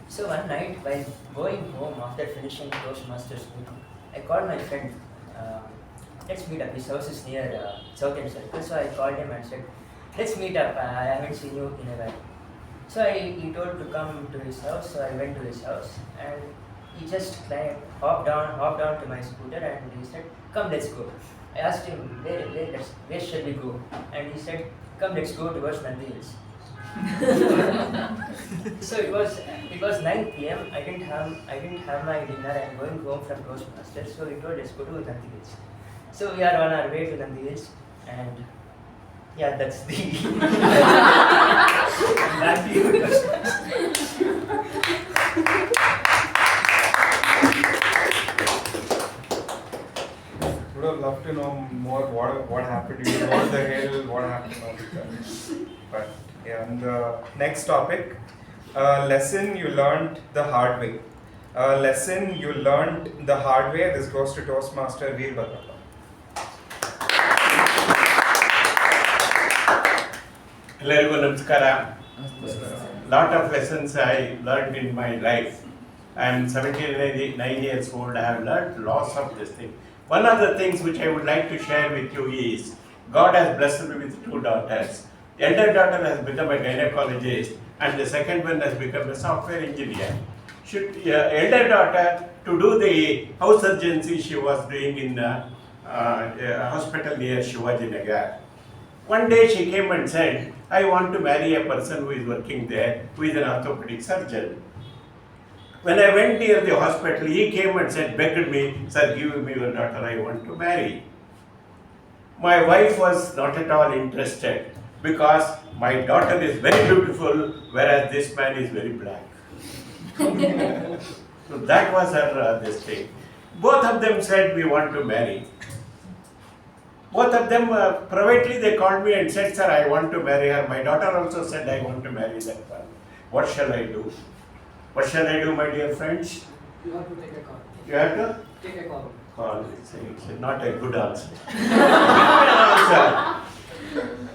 So one night, while going home after finishing Toastmasters meeting, I called my friend. Let's meet up. His house is near South End Circle. So I called him and said, let's meet up. I haven't seen you in a while. So he told to come to his house. So I went to his house, and he just hopped down to my scooter, and he said, come, let's go. I asked him, where shall we go? And he said, come, let's go towards Nandi Hills. So it was 9 p.m. I didn't have my dinner. I'm going home from Toastmasters. So we told, let's go to Nandi Hills. So we are on our way to Nandi Hills, and yeah, that's the back to you. Would have loved to know more what happened to you, what the hell, what happened all the time. But yeah, and the next topic, lesson you learned the hard way. Lesson you learned the hard way. This goes to Toastmaster Veerabadrappa. Hello, namaskara. Lot of lessons I learned in my life. I am 79 years old. I have learned lots of this thing. One of the things which I would like to share with you is, God has blessed me with 2 daughters. The elder daughter has become a gynecologist, and the second one has become a software engineer. Elder daughter, to do the house surgency she was doing in a hospital near Shivaji Nagar. One day she came and said, I want to marry a person who is working there, who is an orthopedic surgeon. When I went near the hospital, he came and said, begged me, sir, give me your daughter, I want to marry. My wife was not at all interested, because my daughter is very beautiful, whereas this man is very black. So that was her this thing. Both of them said, we want to marry. Both of them, privately they called me and said, sir, I want to marry her. My daughter also said, I want to marry that one. What shall I do? What shall I do, my dear friends? You have to take a call. You have to? Take a call. Call. It's not a good answer. Answer.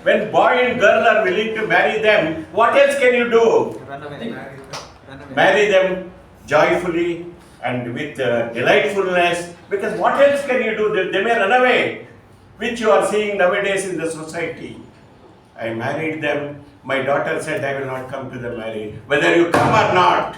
When boy and girl are willing to marry them, what else can you do? Run away. Marry them joyfully and with delightfulness, because what else can you do? They may run away, which you are seeing nowadays in the society. I married them. My daughter said, I will not come to the marriage. Whether you come or not,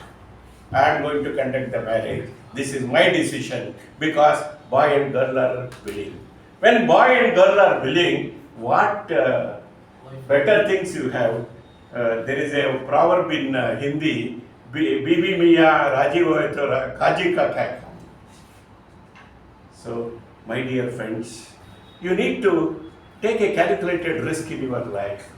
I am going to conduct the marriage. This is my decision, because boy and girl are willing. When boy and girl are willing, what better things you have? There is a proverb in Hindi, Bibi Miya Raji Hoye to Kaji Ka Kya. So, my dear friends, you need to take a calculated risk in your life.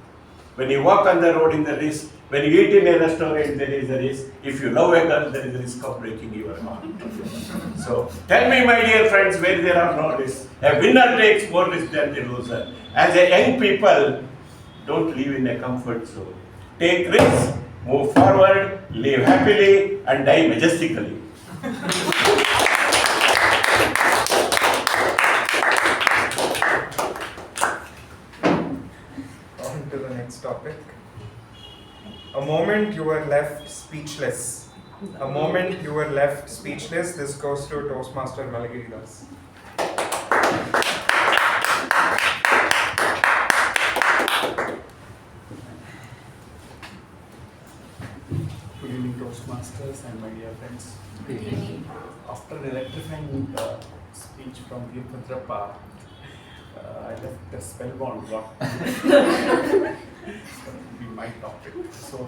When you walk on the road in the risk, when you eat in a restaurant, there is a risk. If you love a girl, there is a risk of breaking your heart. So tell me, my dear friends, where there are no risks. A winner takes more risk than the loser. As a young people, don't live in a comfort zone. Take risks, move forward, live happily, and die majestically. On to the next topic. A moment you were left speechless. A moment you were left speechless. This goes to Toastmaster Malegiri. Good evening, Toastmasters and my dear friends. Good evening. After an electrifying speech from Veerabadrappa, I left spellbound. What be my topic? So,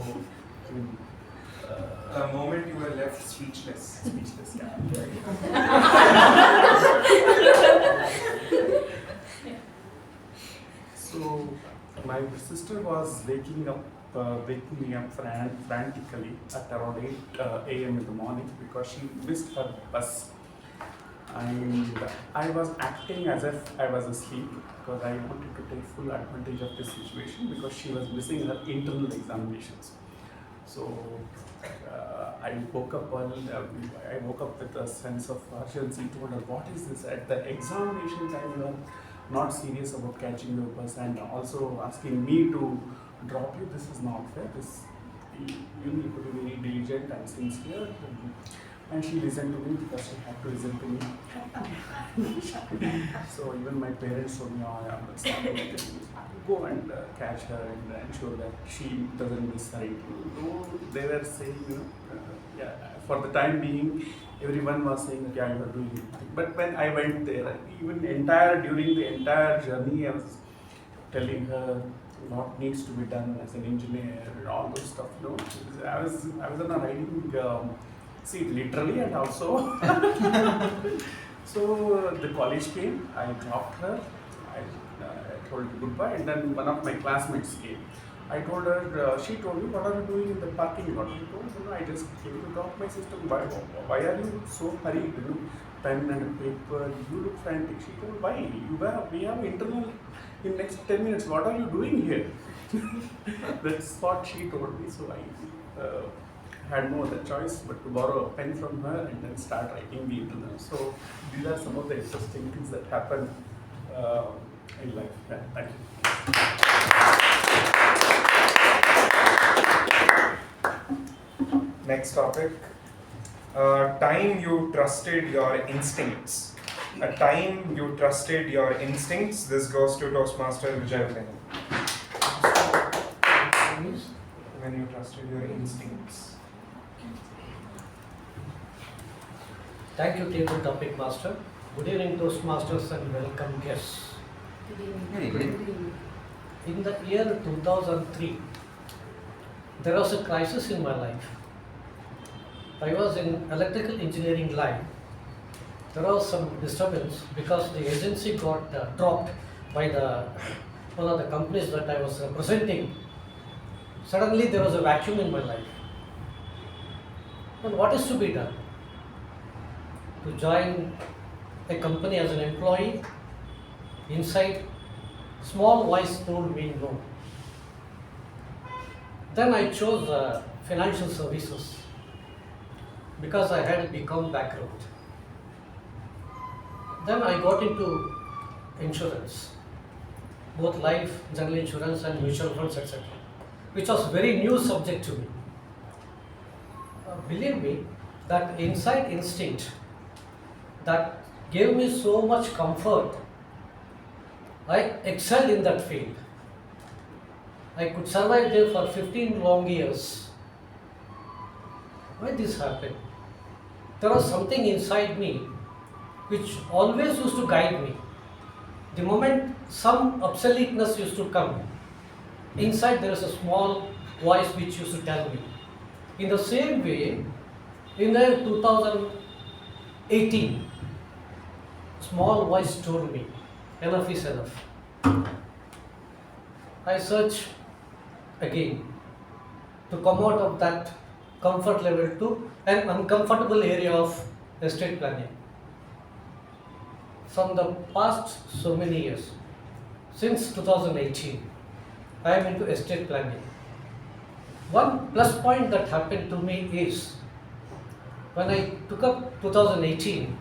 a moment you were left speechless. Speechless, yeah. So, my sister was waking me up frantically at around 8 a.m. in the morning because she missed her bus. And I was acting as if I was asleep because I wanted to take full advantage of this situation because she was missing her internal examinations. So I woke up with a sense of urgency. Told her, what is this? At the examination time, you are not serious about catching your bus and also asking me to drop you. This is not fair. You need to be very diligent and sincere. And she listened to me because she had to listen to me. So even my parents told me, go and catch her and ensure that she doesn't miss her interview. They were saying, for the time being, everyone was saying that, yeah, you are doing it. But when I went there, even during the entire journey, I was telling her what needs to be done as an engineer and all those stuff. I was on a riding seat, literally, and also. So the college came, I dropped her, I told her goodbye, and then one of my classmates came. I told her, she told me, what are you doing in the parking lot? I told her, I just came to drop my sister. Why are you so hurried? Pen and paper, you look frantic. She told, why? We have internal in next 10 minutes. What are you doing here? That's what she told me. So I had no other choice but to borrow a pen from her and then start writing the internal. So these are some of the interesting things that happen in life. Yeah, thank you. Next topic. Time you trusted your instincts. A time you trusted your instincts. This goes to Toastmaster Vijay Upendra. When you trusted your instincts. Thank you, table topic master. Good evening, Toastmasters, and welcome guests. Good evening. In the year 2003, there was a crisis in my life. I was in electrical engineering line. There was some disturbance because the agency got dropped by one of the companies that I was representing. Suddenly there was a vacuum in my life. And what is to be done? To join a company as an employee? Inside, small voice told me no. Then I chose financial services because I had a BCom background. Then I got into insurance, both life, general insurance and mutual funds, etc., which was a very new subject to me. Believe me, that inside instinct that gave me so much comfort, I excelled in that field. I could survive there for 15 long years. Why this happened? There was something inside me which always used to guide me. The moment some obsoleteness used to come, inside there is a small voice which used to tell me. In the same way, in the 2018, small voice told me, enough is enough. I searched again to come out of that comfort level to an uncomfortable area of estate planning. From the past so many years, since 2018, I am into estate planning. One plus point that happened to me is when I took up 2018,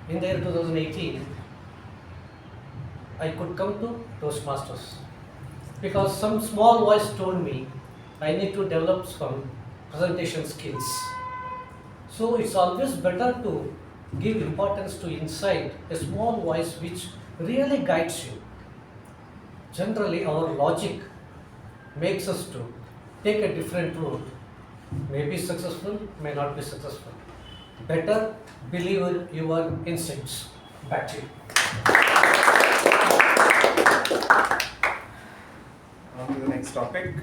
in the year 2018, I could come to Toastmasters because some small voice told me I need to develop some presentation skills. So it's always better to give importance to insight, a small voice which really guides you. Generally, our logic makes us to take a different route. May be successful, may not be successful. Better believe in your instincts. Back to you. On to the next topic.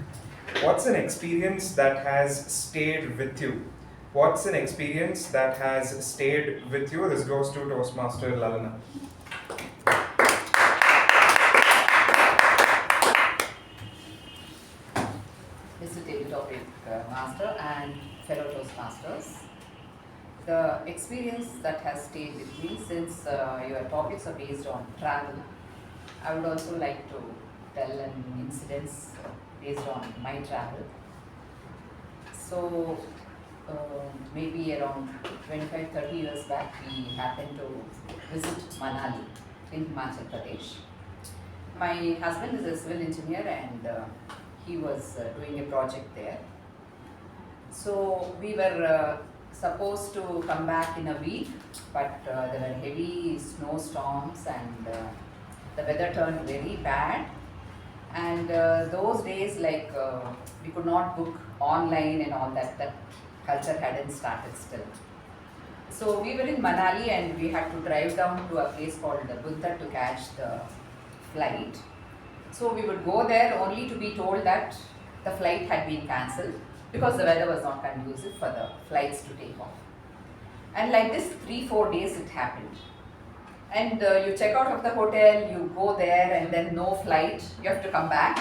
What's an experience that has stayed with you? What's an experience that has stayed with you? This goes to Toastmaster Lalana. Mr. Table Topic Master and fellow Toastmasters. The experience that has stayed with me since your topics are based on travel, I would also like to tell an incident based on my travel. So maybe around 25-30 years back, we happened to visit Manali in Himachal Pradesh. My husband is a civil engineer and he was doing a project there. So we were supposed to come back in a week, but there were heavy snowstorms and the weather turned very bad. And those days, like we could not book online and all that. That culture hadn't started still. So we were in Manali and we had to drive down to a place called Buddha to catch the flight. So we would go there only to be told that the flight had been cancelled because the weather was not conducive for the flights to take off. And like this, 3-4 days it happened. And you check out of the hotel, you go there and then no flight, you have to come back.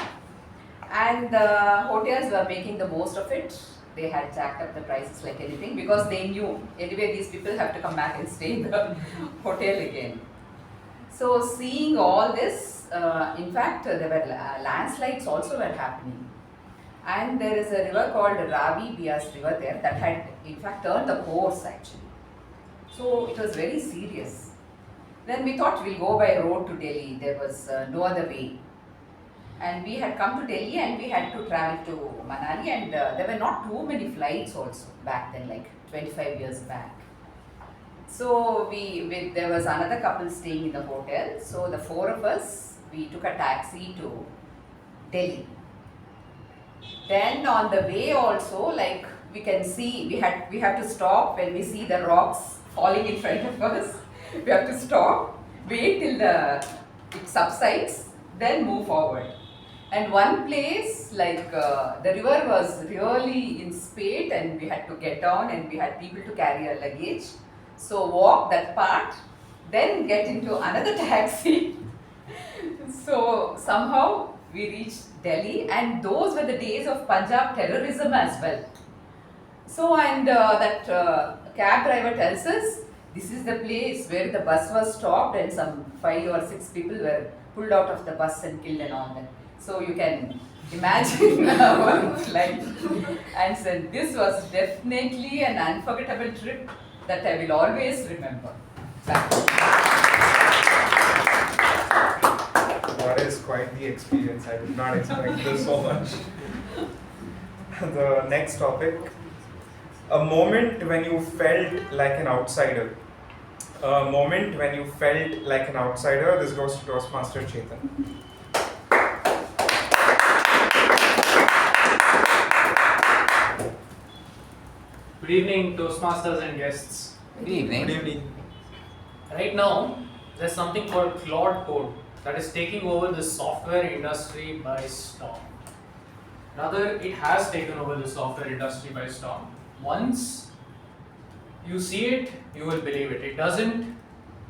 And the hotels were making the most of it. They had jacked up the prices like anything because they knew anyway these people have to come back and stay in the hotel again. So seeing all this, in fact there were landslides also were happening. And there is a river called Ravi Bias river there that had in fact turned the course actually. So it was very serious. Then we thought we'll go by road to Delhi. There was no other way. And we had come to Delhi and we had to travel to Manali and there were not too many flights also back then, like 25 years back. So there was another couple staying in the hotel. So the 4 of us, we took a taxi to Delhi. Then on the way also, like we can see, we have to stop when we see the rocks falling in front of us. We have to stop, wait till it subsides, then move forward. And one place, like the river was really in spate and we had to get down and we had people to carry our luggage. So walk that part, then get into another taxi. So somehow we reached Delhi and those were the days of Punjab terrorism as well. So and that cab driver tells us, this is the place where the bus was stopped and some 5 or 6 people were pulled out of the bus and killed and all that. So you can imagine our life. And so this was definitely an unforgettable trip that I will always remember. That is quite the experience. I did not expect this so much. The next topic. A moment when you felt like an outsider. A moment when you felt like an outsider. This goes to Toastmaster Chetan. Good evening, Toastmasters and guests. Good evening. Good evening. Right now, there's something called Cloud Code that is taking over the software industry by storm. Rather, it has taken over the software industry by storm. Once you see it, you will believe it. It doesn't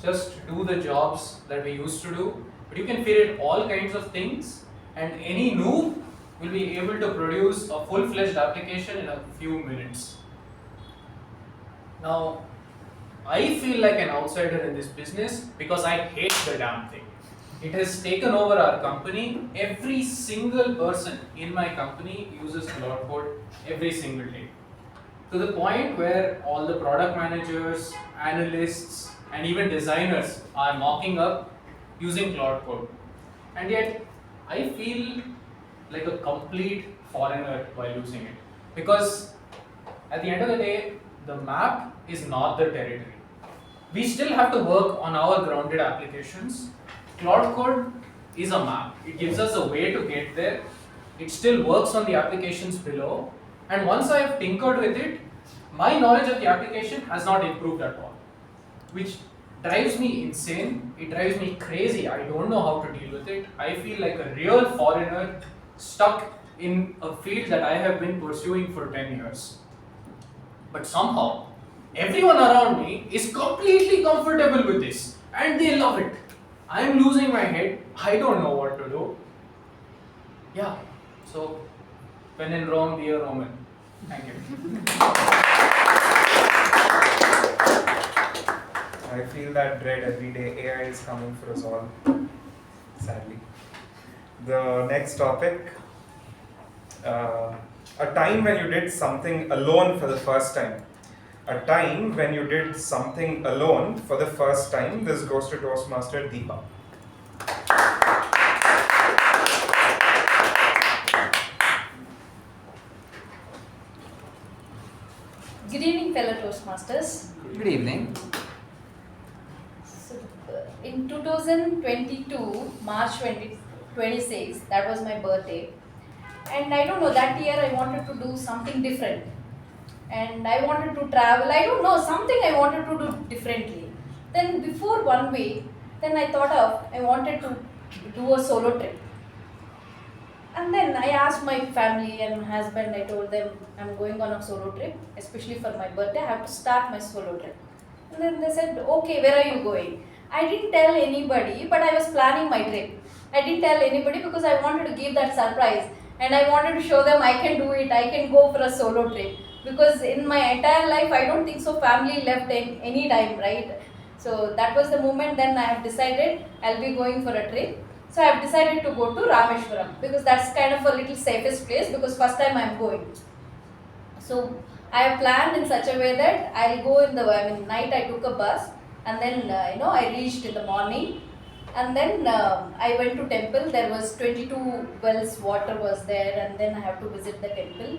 just do the jobs that we used to do, but you can feed it all kinds of things, and any noob will be able to produce a full-fledged application in a few minutes. Now, I feel like an outsider in this business because I hate the damn thing. It has taken over our company. Every single person in my company uses Cloud Code every single day. To the point where all the product managers, analysts, and even designers are mocking up using Cloud Code. And yet, I feel like a complete foreigner while using it. Because at the end of the day, the map is not the territory. We still have to work on our grounded applications. Cloud Code is a map. It gives us a way to get there. It still works on the applications below. And once I have tinkered with it, my knowledge of the application has not improved at all, which drives me insane. It drives me crazy. I don't know how to deal with it. I feel like a real foreigner stuck in a field that I have been pursuing for 10 years. But somehow, everyone around me is completely comfortable with this and they love it. I'm losing my head. I don't know what to do. Yeah, so when in Rome, be a Roman. Thank you. I feel that dread every day. AI is coming for us all, sadly. The next topic, a time when you did something alone for the first time. A time when you did something alone for the first time. This goes to Toastmaster Deepa. Good evening, fellow Toastmasters. Good evening. So, in 2022, March 26, that was my birthday. And I don't know, that year I wanted to do something different. And I wanted to travel, I don't know, something I wanted to do differently. Then before 1 week, then I thought of, I wanted to do a solo trip. And then I asked my family and my husband, I told them I'm going on a solo trip, especially for my birthday, I have to start my solo trip. And then they said, okay, where are you going? I didn't tell anybody, but I was planning my trip. I didn't tell anybody because I wanted to give that surprise. And I wanted to show them I can do it, I can go for a solo trip. Because in my entire life, I don't think so family left any time, right? So that was the moment then I have decided I'll be going for a trip. So I have decided to go to Rameshwaram because that's kind of a little safest place because first time I'm going. So I have planned in such a way that I'll go in the night. I took a bus and then I reached in the morning. And then I went to temple. There was 22 wells, water was there, and then I have to visit the temple.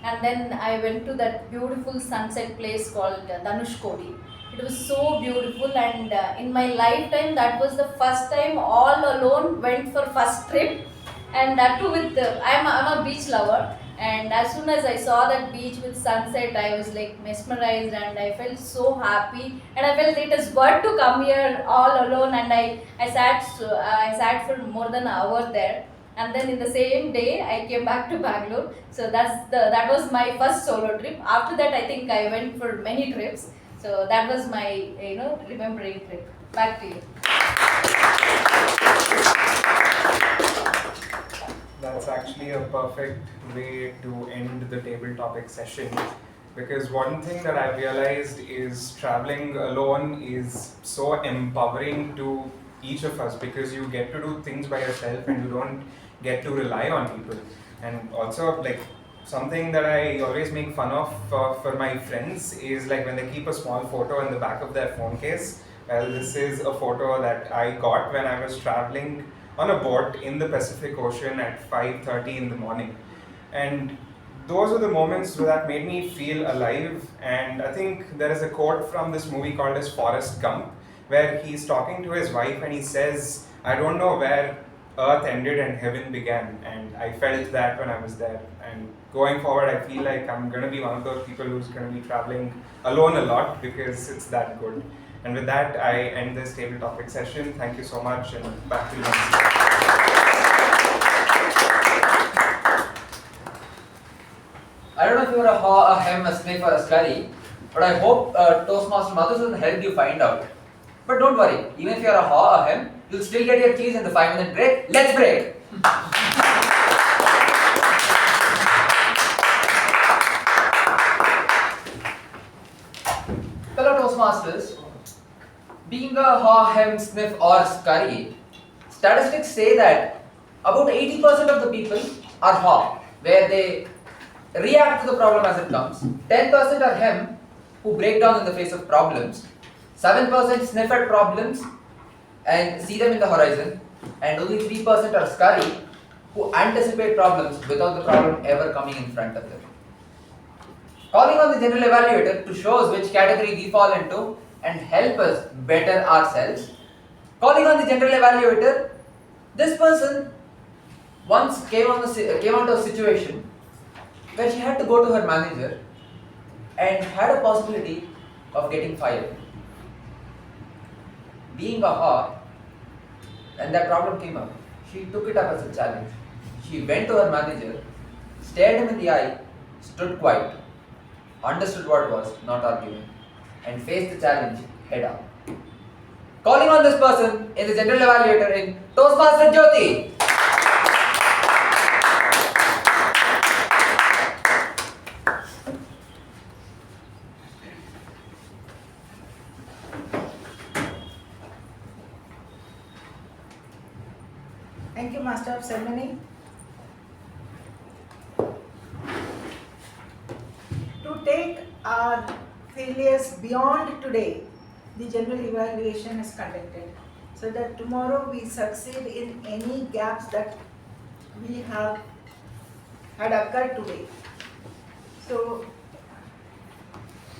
And then I went to that beautiful sunset place called Dhanushkodi. It was so beautiful, and in my lifetime, that was the first time all alone went for first trip. And that too with I'm a beach lover, and as soon as I saw that beach with sunset, I was like mesmerized, and I felt so happy, and I felt it is worth to come here all alone. And I sat for more than an hour there. And then in the same day, I came back to Bangalore. So that was my first solo trip. After that, I think I went for many trips. So that was my remembering trip. Back to you. That's actually a perfect way to end the table topic session, because one thing that I realized is traveling alone is so empowering to each of us, because you get to do things by yourself and you don't get to rely on people. And also, like, something that I always make fun of for my friends is like when they keep a small photo in the back of their phone case. Well, this is a photo that I got when I was traveling on a boat in the Pacific Ocean at 5:30 in the morning. And those are the moments that made me feel alive. And I think there is a quote from this movie called as Forrest Gump, where he's talking to his wife and he says, I don't know where earth ended and heaven began. And I felt that when I was there. And going forward, I feel like I'm going to be one of those people who's going to be traveling alone a lot because it's that good. And with that, I end this table topic session. Thank you so much, and back to you. I don't know if you are a hem, a sniff, or a slurry, but I hope Toastmaster Madhusudan helped you find out. But don't worry, even if you are a ha, a hem, you'll still get your keys in the 5-minute break. Let's break! Toastmasters, being a haw, hem, sniff or scurry, statistics say that about 80% of the people are haw, where they react to the problem as it comes. 10% are hem, who break down in the face of problems. 7% sniff at problems and see them in the horizon. And only 3% are scurry, who anticipate problems without the problem ever coming in front of them. Calling on the general evaluator to show us which category we fall into and help us better ourselves. Calling on the general evaluator, this person once came onto a situation where she had to go to her manager and had a possibility of getting fired. Being a haw, and that problem came up, she took it up as a challenge. She went to her manager, stared him in the eye, stood quiet, understood what was, not arguing, and faced the challenge head on. Calling on this person is the general evaluator in Toastmasters Jyothi. Thank you, Master of Ceremony. To take our failures beyond today, the general evaluation is conducted so that tomorrow we succeed in any gaps that we have had occurred today. So,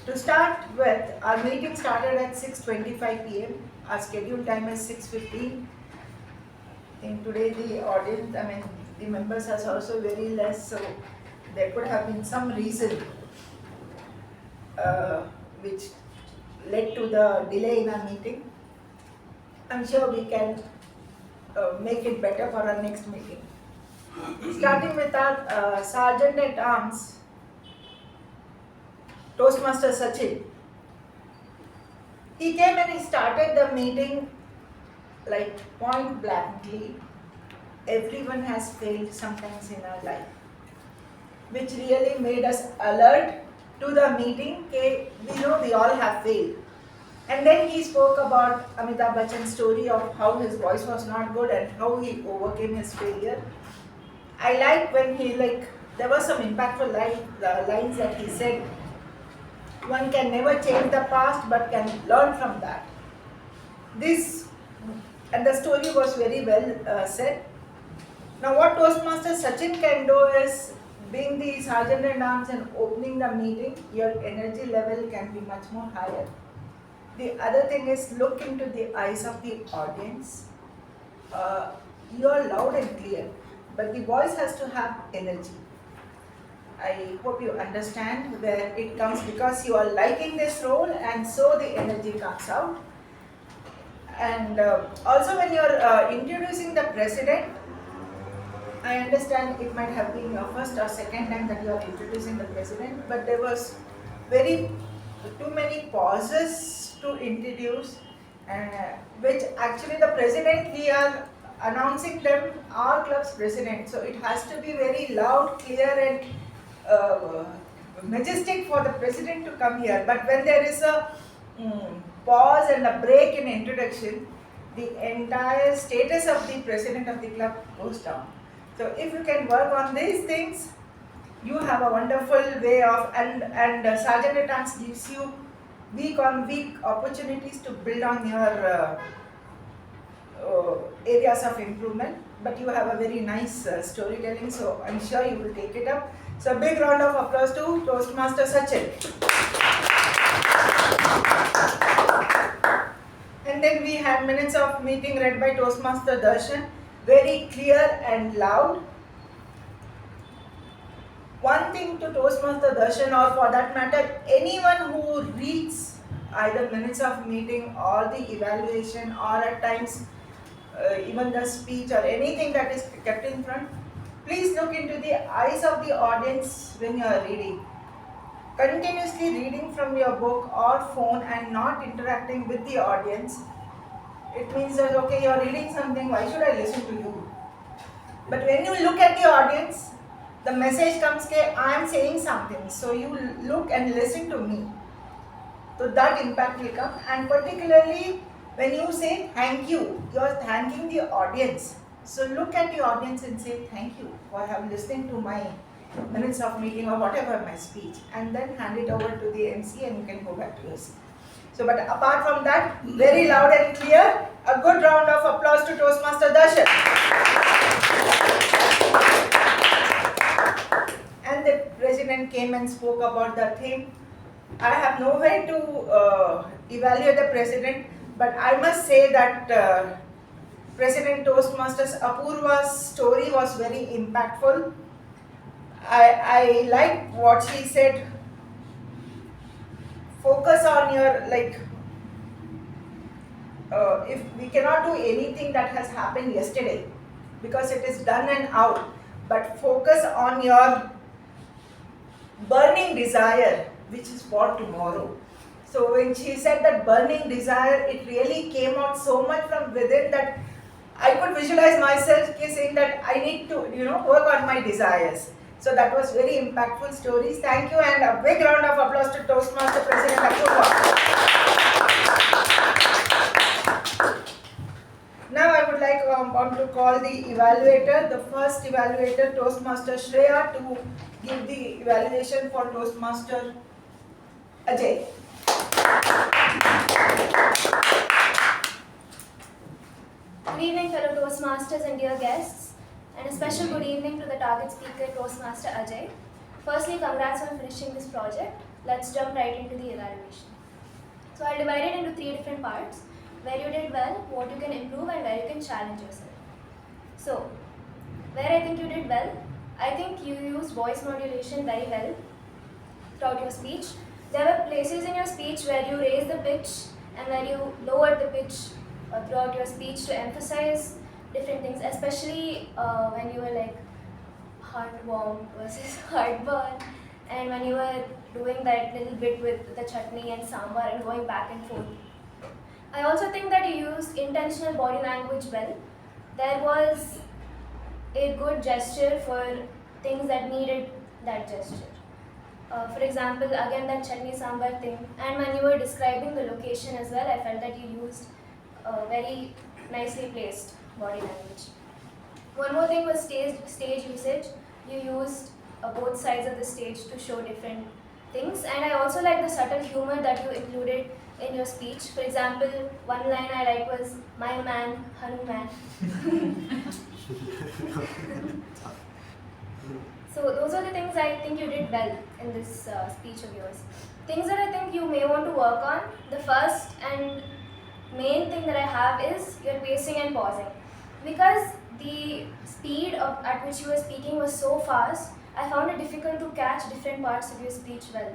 to start with, our meeting started at 6:25 p.m. Our scheduled time is 6:15. I think today the audience, the members are also very less, so there could have been some reason which led to the delay in our meeting. I'm sure we can make it better for our next meeting. Starting with our Sergeant at Arms, Toastmaster Sachin. He came and he started the meeting like point blankly. Everyone has failed sometimes in our life, which really made us alert to the meeting. Okay, we know we all have failed. And then he spoke about Amitabh Bachchan's story of how his voice was not good and how he overcame his failure. I like when there were some impactful lines that he said. One can never change the past but can learn from that. And the story was very well said. Now what Toastmaster Sachin can do is, being the Sergeant at Arms and opening the meeting, your energy level can be much more higher. The other thing is, look into the eyes of the audience. You are loud and clear, but the voice has to have energy. I hope you understand where it comes, because you are liking this role and so the energy comes out. And also when you are introducing the president, I understand it might have been your first or second time that you are introducing the president, but there was too many pauses to introduce, which actually the president, we are announcing them our club's president, so it has to be very loud, clear and majestic for the president to come here. But when there is a pause and a break in introduction, the entire status of the president of the club goes down. So if you can work on these things, you have a wonderful way of, and Sergeant at Arms gives you week on week opportunities to build on your areas of improvement. But you have a very nice storytelling, so I'm sure you will take it up. So a big round of applause to Toastmaster Sachin. And then we had minutes of meeting read by Toastmaster Darshan, very clear and loud. One thing to Toastmaster Darshan, or for that matter, anyone who reads either minutes of meeting or the evaluation, or at times even the speech or anything that is kept in front, please look into the eyes of the audience when you are reading. Continuously reading from your book or phone and not interacting with the audience, it means that, okay, you are reading something, why should I listen to you? But when you look at the audience, the message comes, okay, I am saying something, so you look and listen to me. So that impact will come, and particularly when you say thank you, you are thanking the audience. So look at the audience and say thank you for listening to my minutes of meeting or whatever my speech, and then hand it over to the MC and you can go back to your seat. So, but apart from that, very loud and clear, a good round of applause to Toastmaster Darshan. And the president came and spoke about the thing. I have no way to evaluate the president, but I must say that President Toastmasters Apoorva's story was very impactful. I like what she said. Focus on your, if we cannot do anything that has happened yesterday because it is done and out, but focus on your burning desire, which is for tomorrow. So when she said that burning desire, it really came out so much from within that I could visualize myself saying that I need to, work on my desires. So that was very impactful stories. Thank you, and a big round of applause to Toastmaster President Apoorva. Now I would like to call the evaluator, the first evaluator, Toastmaster Shreya, to give the evaluation for Toastmaster Ajay. Good evening, fellow Toastmasters and dear guests. And a special good evening to the target speaker, Toastmaster Ajay. Firstly, congrats on finishing this project. Let's jump right into the evaluation. So I'll divide it into 3 different parts: where you did well, what you can improve, and where you can challenge yourself. So, where I think you did well, I think you used voice modulation very well throughout your speech. There were places in your speech where you raised the pitch and where you lowered the pitch throughout your speech to emphasize different things, especially when you were like heartwarm versus heartburn, and when you were doing that little bit with the chutney and sambar and going back and forth. I also think that you used intentional body language well. There was a good gesture for things that needed that gesture. For example, again that chutney sambar thing, and when you were describing the location as well, I felt that you used very nicely placed body language. One more thing was stage usage. You used both sides of the stage to show different things, and I also like the subtle humor that you included in your speech. For example, one line I liked was, "My man, Hanuman." So those are the things I think you did well in this speech of yours. Things that I think you may want to work on. The first and main thing that I have is your pacing and pausing. Because the speed at which you were speaking was so fast, I found it difficult to catch different parts of your speech well.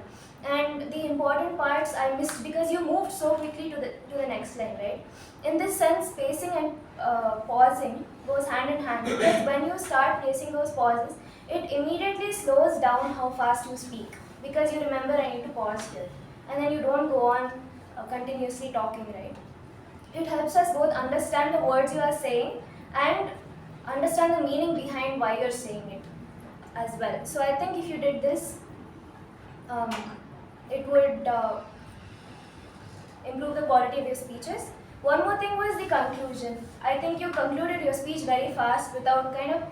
And the important parts I missed because you moved so quickly to the next line, right? In this sense, pacing and pausing goes hand in hand, because when you start placing those pauses, it immediately slows down how fast you speak, because you remember I need to pause here, and then you don't go on continuously talking, right? It helps us both understand the words you are saying and understand the meaning behind why you're saying it as well. So I think if you did this, it would improve the quality of your speeches. One more thing was the conclusion. I think you concluded your speech very fast without kind of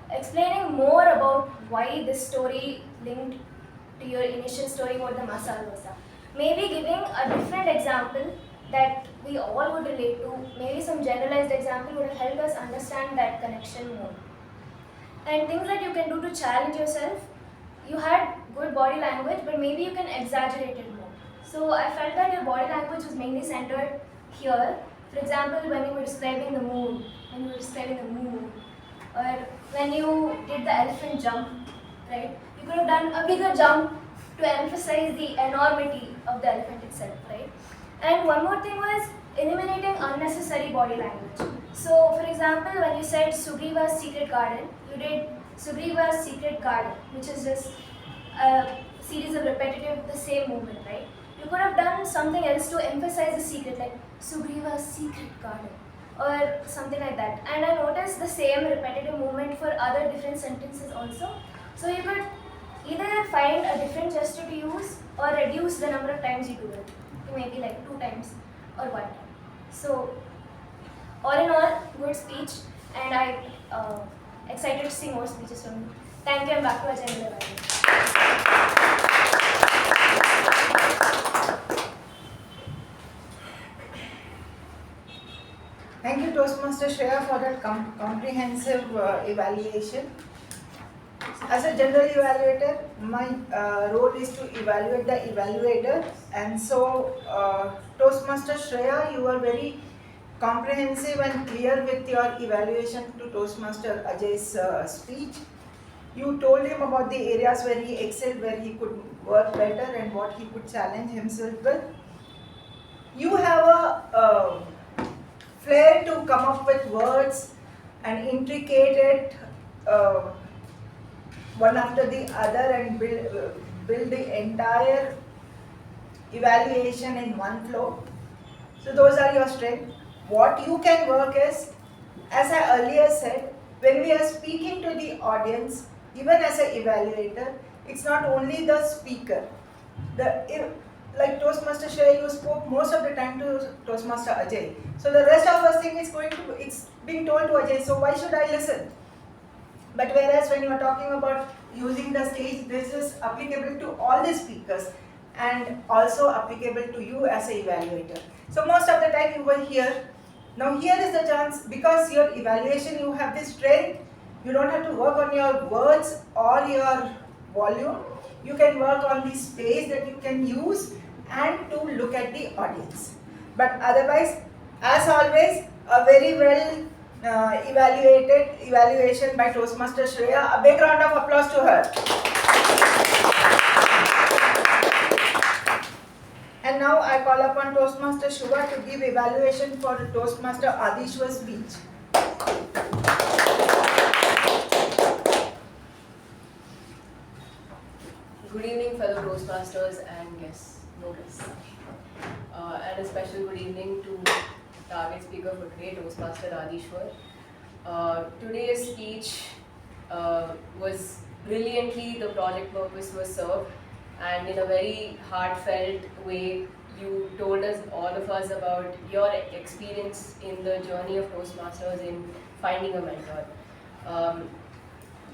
explaining more about why this story linked to your initial story about the masala dosa. Maybe giving a different example that we all would relate to, maybe some generalized example would have helped us understand that connection more. And things that you can do to challenge yourself, you had good body language, but maybe you can exaggerate it more. So I felt that your body language was mainly centered here. For example, when you were describing the mood, or when you did the elephant jump, right? You could have done a bigger jump to emphasize the enormity of the elephant itself, right? And one more thing was eliminating unnecessary body language. So, for example, when you said Sugriva's secret garden, you did Sugriva's secret garden, which is just a series of repetitive, the same movement, right? You could have done something else to emphasize the secret, like Sugriva's secret garden, or something like that. And I noticed the same repetitive movement for other different sentences also. So you could either find a different gesture to use or reduce the number of times you do it. to maybe like 2 times or 1 time. So all in all, good speech, and I excited to see more speeches from you. Thank you, and back to Ajay and Evaluator. Thank you, Toastmaster Shreya, for that comprehensive evaluation. As a general evaluator, my role is to evaluate the evaluator, and so Toastmaster Shreya, you were very comprehensive and clear with your evaluation to Toastmaster Ajay's speech. You told him about the areas where he excelled, where he could work better, and what he could challenge himself with. You have a flair to come up with words and intricate it one after the other and build the entire evaluation in one flow. So those are your strengths. What you can work is, as I earlier said, when we are speaking to the audience, even as an evaluator, it's not only the speaker. Like Toastmaster Shreya, you spoke most of the time to Toastmaster Ajay. So the rest of us think it's being told to Ajay, so why should I listen? But whereas when you are talking about using the stage, this is applicable to all the speakers and also applicable to you as an evaluator. So most of the time you were here. Now here is the chance, because your evaluation, you have this strength, you don't have to work on your words or your volume. You can work on the space that you can use and to look at the audience. But otherwise, as always, a very well evaluated evaluation by Toastmaster Shreya. A big round of applause to her. And now I call upon Toastmaster Shubha to give evaluation for Toastmaster Aadishwar's speech. Good evening, fellow Toastmasters and guests, no guests. And a special good evening to target speaker for today, Toastmaster Aadishwar. Today's speech was brilliantly, the project purpose was served, and in a very heartfelt way, you told us, all of us, about your experience in the journey of Toastmasters in finding a mentor.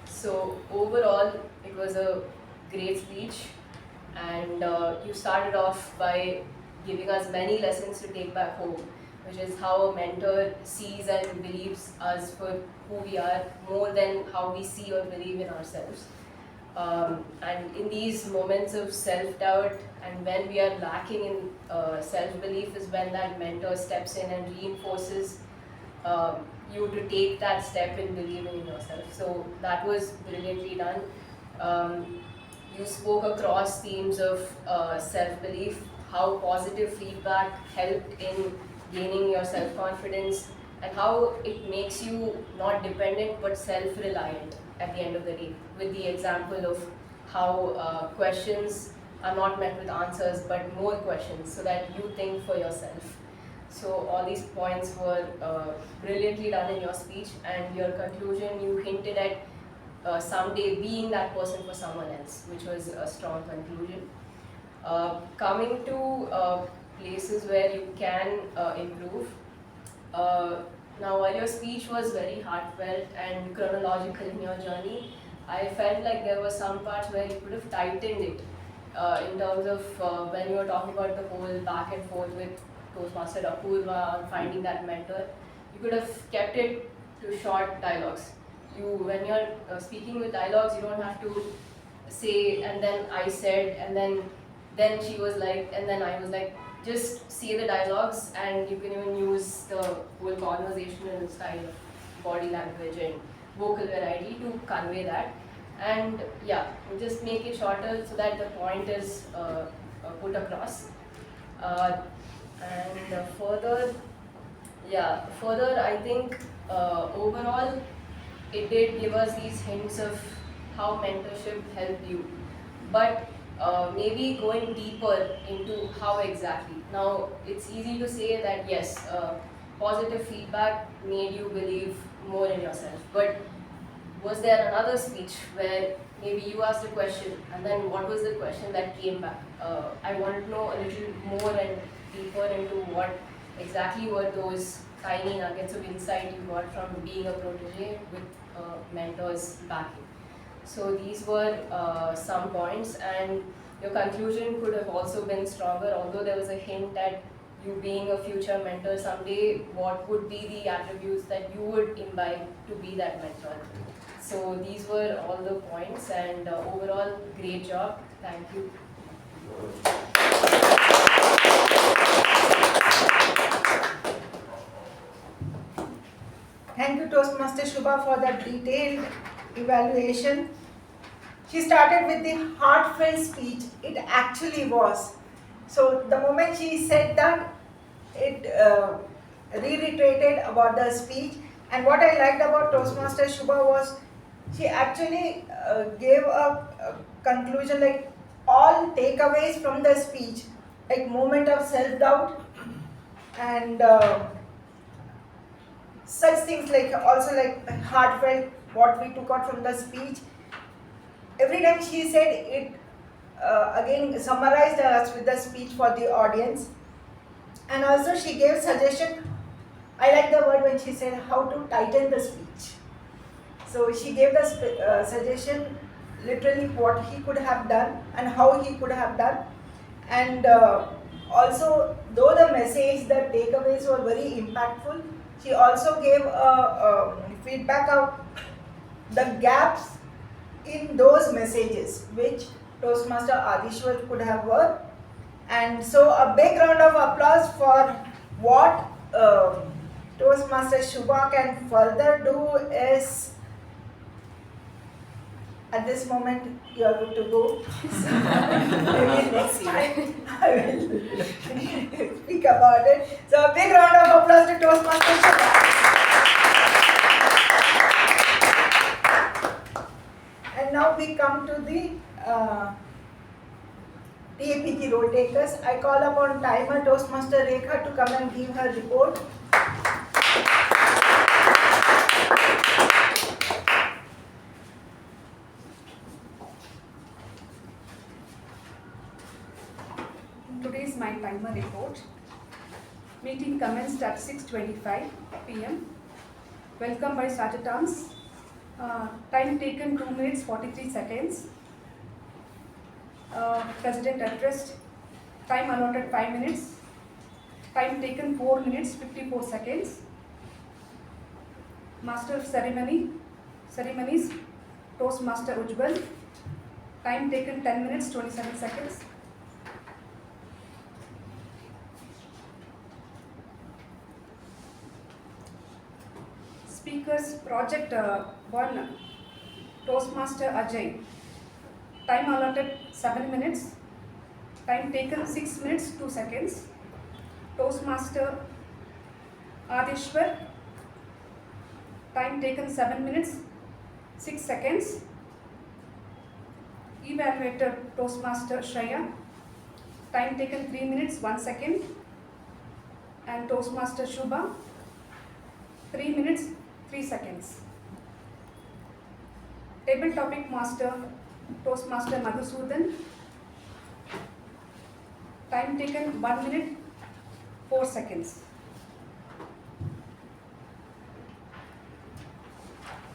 So overall, it was a great speech, and you started off by giving us many lessons to take back home, which is how a mentor sees and believes us for who we are more than how we see or believe in ourselves. And in these moments of self-doubt and when we are lacking in self-belief is when that mentor steps in and reinforces you to take that step in believing in yourself. So that was brilliantly done. You spoke across themes of self-belief, how positive feedback helped in gaining your self-confidence, and how it makes you not dependent but self-reliant at the end of the day, with the example of how questions are not met with answers but more questions, so that you think for yourself. So all these points were brilliantly done in your speech, and your conclusion, you hinted at someday being that person for someone else, which was a strong conclusion. Coming to places where you can improve. Now, while your speech was very heartfelt and chronological in your journey, I felt like there were some parts where you could have tightened it in terms of when you were talking about the whole back and forth with Toastmaster Apoorva on finding that mentor. You could have kept it to short dialogues. When you're speaking with dialogues, you don't have to say, and then I said, and then she was like, and then I was like. Just say the dialogues, and you can even use the whole conversational style of body language and vocal variety to convey that. And yeah, just make it shorter so that the point is put across. And further, I think overall it did give us these hints of how mentorship helped you. But maybe going deeper into how exactly. Now, it's easy to say that yes, positive feedback made you believe more in yourself. But was there another speech where maybe you asked a question and then what was the question that came back? I want to know a little more and deeper into what exactly were those tiny nuggets of insight you got from being a protege with mentors backing. So these were some points, and your conclusion could have also been stronger, although there was a hint at you being a future mentor someday. What would be the attributes that you would imbibe to be that mentor? So these were all the points, and overall, great job. Thank you. Thank you, Toastmaster Shubha, for that detailed evaluation. She started with the heartfelt speech. It actually was. So the moment she said that, it reiterated about the speech. And what I liked about Toastmaster Shubha was she actually gave a conclusion, like all takeaways from the speech, like moment of self-doubt and such things, like also like heartfelt, what we took out from the speech. Every time she said it, again summarized us with the speech for the audience. And also she gave suggestion. I like the word when she said how to tighten the speech. So she gave the suggestion, literally what he could have done and how he could have done. And also, though the message, the takeaways were very impactful, she also gave feedback of the gaps in those messages, which Toastmaster Aadishwar could have worked. And so a big round of applause for what Toastmaster Shubha can further do is, at this moment you are good to go. Maybe next time I will speak about it. So a big round of applause to Toastmaster Shubha. And now we come to the TAPG role takers. I call upon timer Toastmaster Rekha to come and give her report. Today is my timer report. Meeting commenced at 6:25 p.m. Welcome by Sagittans. Time taken 2 minutes 43 seconds. President addressed. Time allotted 5 minutes. Time taken 4 minutes 54 seconds. Master of Ceremonies, Toastmaster Ujwal. Time taken 10 minutes 27 seconds. Speakers Project 1, Toastmaster Ajay. Time allotted 7 minutes. Time taken 6 minutes 2 seconds. Toastmaster Aadishwar. Time taken 7 minutes 6 seconds. Evaluator Toastmaster Shreya. Time taken 3 minutes 1 second. And Toastmaster Shubha. 3 minutes 3 seconds. Table topic master Toastmaster Madhusudan. Time taken 1 minute 4 seconds.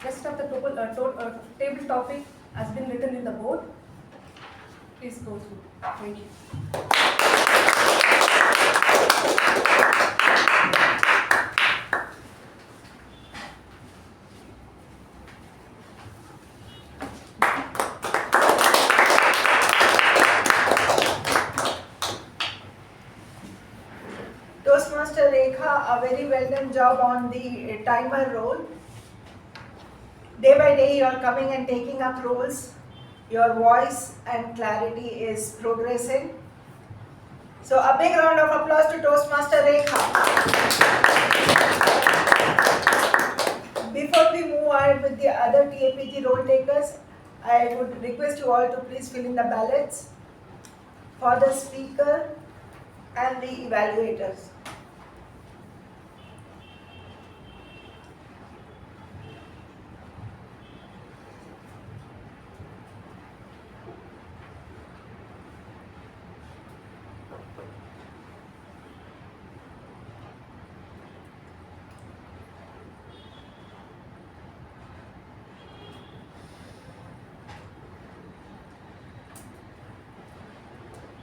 Rest of the table topic has been written in the board. Please go through. Thank you. Toastmaster Rekha, a very well done job on the timer role. Day by day you are coming and taking up roles. Your voice and clarity is progressing. So a big round of applause to Toastmaster Rekha. Before we move ahead with the other TAPG role takers, I would request you all to please fill in the ballots for the speaker and the evaluators.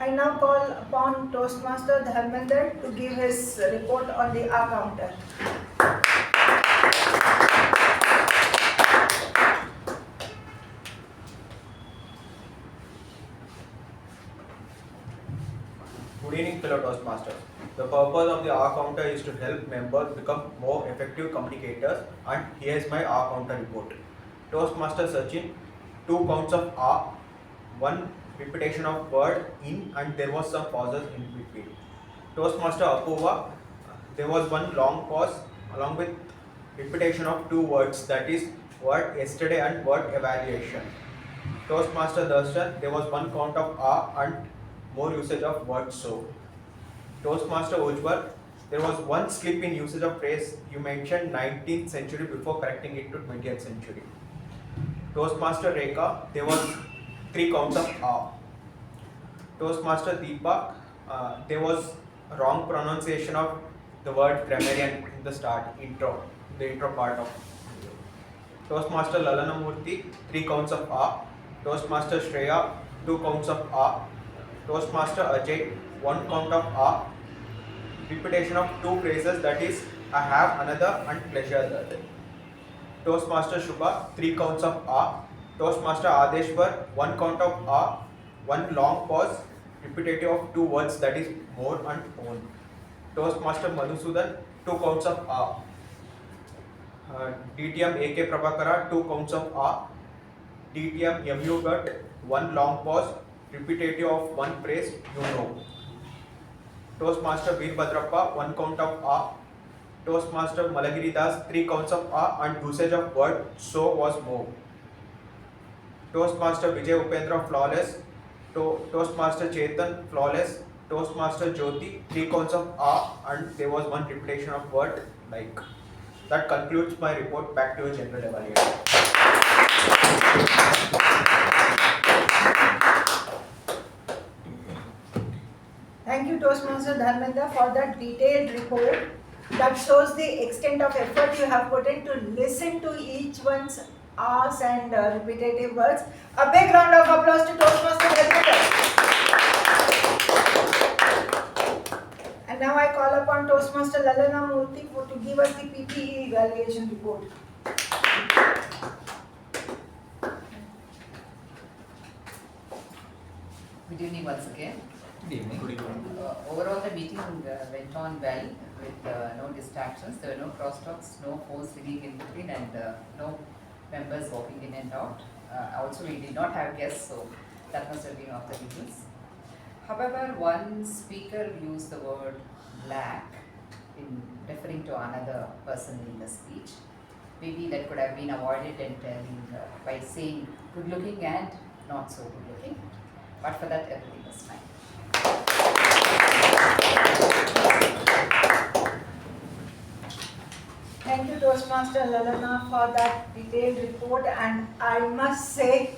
I now call upon Toastmaster Dharmender to give his report on the A counter. Good evening, fellow Toastmasters. The purpose of the R counter is to help members become more effective communicators, and here is my R counter report. Toastmaster Sachin, 2 counts of R, 1 repetition of word in, and there was some pauses in between. Toastmaster Apoorva, there was 1 long pause along with repetition of 2 words, that is word yesterday and word evaluation. Toastmaster Darshan, there was 1 count of R and more usage of word so. Toastmaster Ujwal, there was 1 slip in usage of phrase. You mentioned 19th century before correcting it to 20th century. Toastmaster Rekha, there was 3 counts of R. Toastmaster Deepa, there was wrong pronunciation of the word Grammarian in the the intro part of. Toastmaster Lalana 3 counts of R. Toastmaster Shreya, 2 counts of R. Toastmaster Ajay, 1 count of R. Repetition of 2 phrases, that is I have another and pleasure that. Toastmaster Shubha, 3 counts of R. Toastmaster Aadishwar, 1 count of R. 1 long pause, repetitive of 2 words, that is more and own. Toastmaster Madhusudan, 2 counts of R. DTM A K Prabhakara, 2 counts of R. DTM MU Bhat, 1 long pause, repetitive of 1 phrase, you know. Toastmaster Veerabadrappa, 1 count of R. Toastmaster Malegiri 3 counts of R and usage of word so was more. Toastmaster Vijay Upendra, flawless. Toastmaster Chetan, flawless. Toastmaster Jyothi, 3 counts of R and there was 1 repetition of word like. That concludes my report. Back to a general evaluator. Thank you, Toastmaster Dharmender, for that detailed report that shows the extent of effort you have put in to listen to each one's R's and repetitive words. A big round of applause to Toastmaster Dharmender. And now I call upon Toastmaster Lalana to give us the PPE evaluation report. Good evening once again. Good evening. Overall, the meeting went on well with no distractions. There were no crosstalks, no phones ringing in between, and no members walking in and out. Also, we did not have guests, so that must have been of the reasons. However, one speaker used the word black in referring to another person in the speech. Maybe that could have been avoided by saying good looking and not so good looking. But for that, everything was fine. Thank you, Toastmaster Lalana, for that detailed report, and I must say,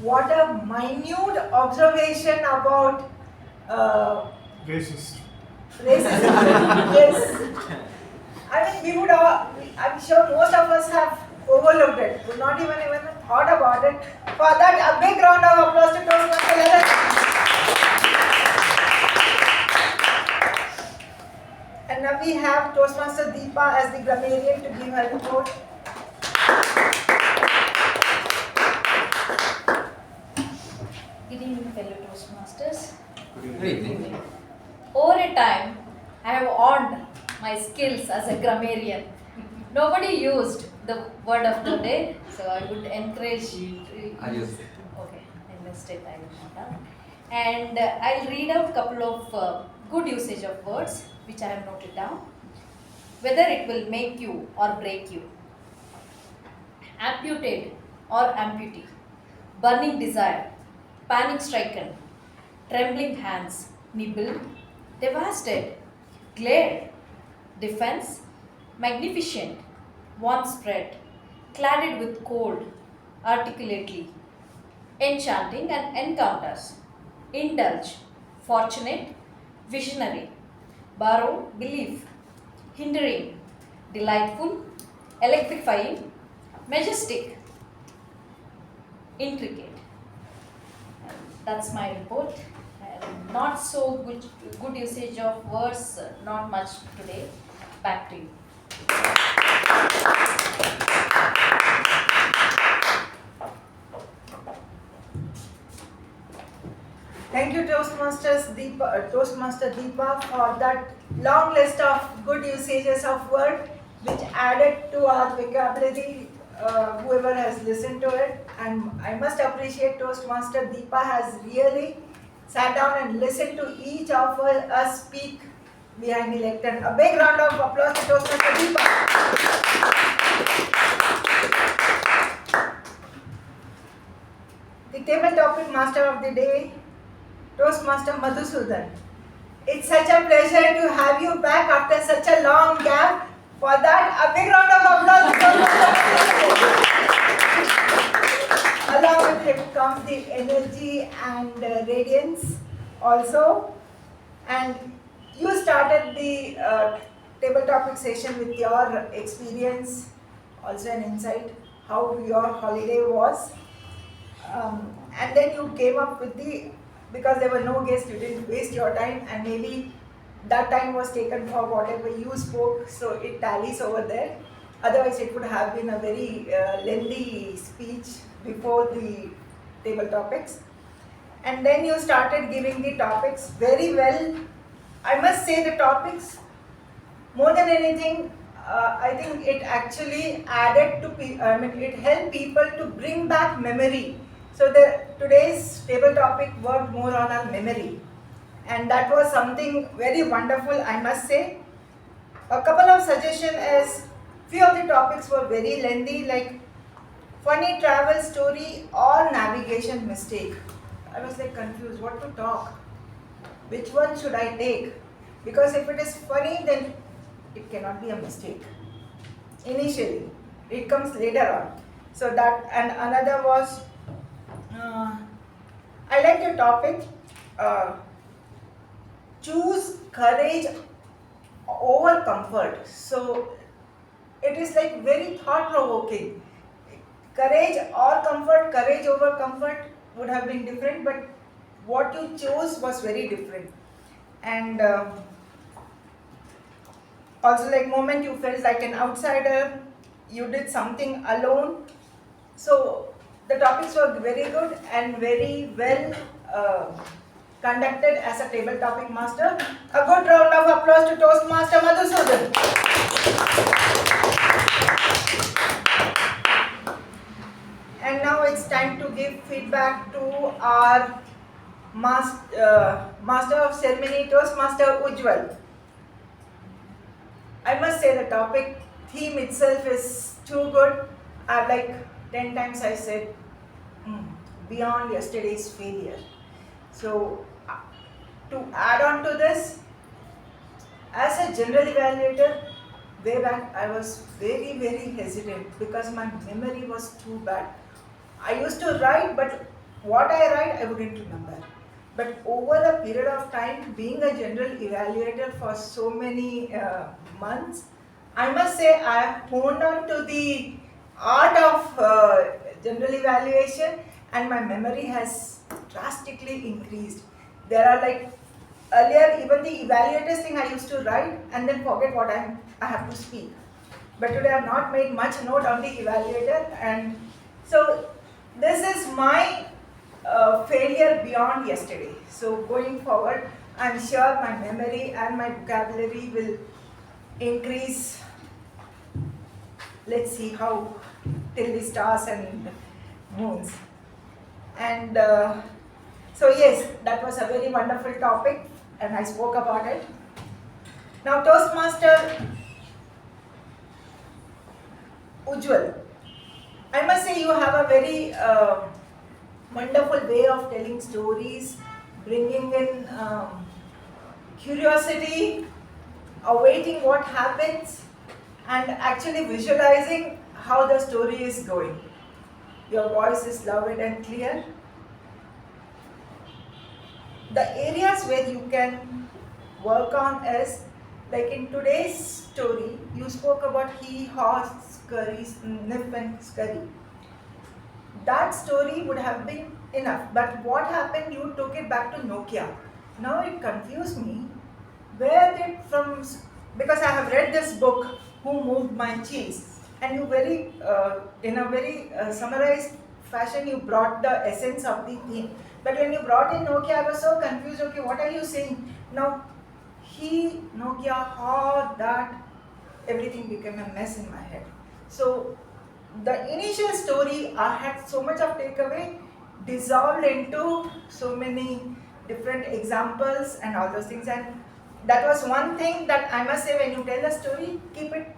what a minute observation about Racist. racism. Yes. I mean, I'm sure most of us have overlooked it, would not even thought about it. For that, a big round of applause to Toastmaster Lalana. And now we have Toastmaster Deepa as the grammarian to give her report. Good evening, fellow Toastmasters. Good evening. Over a time, I have honed my skills as a grammarian. Nobody used the word of the day, so I would encourage you to I use used it. Okay, I missed it, I will not have. And I'll read out a couple of good usage of words which I have noted down. Whether it will make you or break you. Amputate or amputee. Burning desire. Panic striken. Trembling hands. Nibble. Devastated. Glare. Defense. Magnificent. Warm spread. Cladded with cold. Articulately. Enchanting and encounters. Indulge. Fortunate. Visionary. Borrow. Belief. Hindering. Delightful. Electrifying. Majestic. Intricate. That's my report. not so good usage of words, not much today. Back to you. Thank you, Toastmaster Deepa, for that long list of good usages of word, which added to our vocabulary. Whoever has listened to it, and I must appreciate Toastmaster Deepa has really sat down and listened to each of us speak behind the lectern. A big round of applause to Toastmaster Deepa. The table topic master of the day, Toastmaster Madhusudan. It's such a pleasure to have you back after such a long gap. For that, a big round of applause. Along with him comes the energy and radiance also. And you started the table topic session with your experience, also an insight, how your holiday was. And then you came up with because there were no guests, you didn't waste your time, and maybe that time was taken for whatever you spoke, so it tallies over there. Otherwise, it would have been a very lengthy speech before the table topics. And then you started giving the topics very well. I must say the topics, more than anything, I think it actually added to, it helped people to bring back memory. So today's table topic worked more on our memory. And that was something very wonderful, I must say. A couple of suggestions as few of the topics were very lengthy, like funny travel story or navigation mistake. I was like confused what to talk. Which one should I take? Because if it is funny, then it cannot be a mistake. Initially, it comes later on. So that, and another was, I like the topic, choose courage over comfort. So it is like very thought-provoking. Courage or comfort, courage over comfort would have been different, but what you chose was very different. And also, like moment you felt like an outsider, you did something alone. So the topics were very good and very well conducted as a table topic master. A good round of applause to Toastmaster Madhusudan. And now it's time to give feedback to our Master of Ceremony, Toastmaster Ujwal. I must say the topic theme itself is too good. Like 10 times I said, beyond yesterday's failure. So to add on to this, as a general evaluator, way back I was very, very hesitant because my memory was too bad. I used to write, but what I write I wouldn't remember. But over a period of time, being a general evaluator for so many months, I must say I have honed on to the art of general evaluation, and my memory has drastically increased. There are like, earlier even the evaluators thing I used to write and then forget what I have to speak. But today I have not made much note on the evaluator, and so this is my failure beyond yesterday. So going forward, I am sure my memory and my vocabulary will increase. Let's see how till the stars and moons. And so yes, that was a very wonderful topic and I spoke about it. Now Toastmaster Ujwal, I must say you have a very wonderful way of telling stories, bringing in curiosity, awaiting what happens, and actually visualizing how the story is going. Your voice is loud and clear. The areas where you can work on is, like in today's story, you spoke about he, horse, scurry, sniff and scurry. That story would have been enough, but what happened, you took it back to Nokia. Now it confused me, where did from, because I have read this book, Who Moved My Cheese, and you very, in a very summarized fashion, you brought the essence of the theme. But when you brought in Nokia, I was so confused, okay, what are you saying? Now, Nokia, that, everything became a mess in my head. So, the initial story, I had so much of takeaway, dissolved into so many different examples and all those things. And that was one thing that I must say, when you tell a story, keep it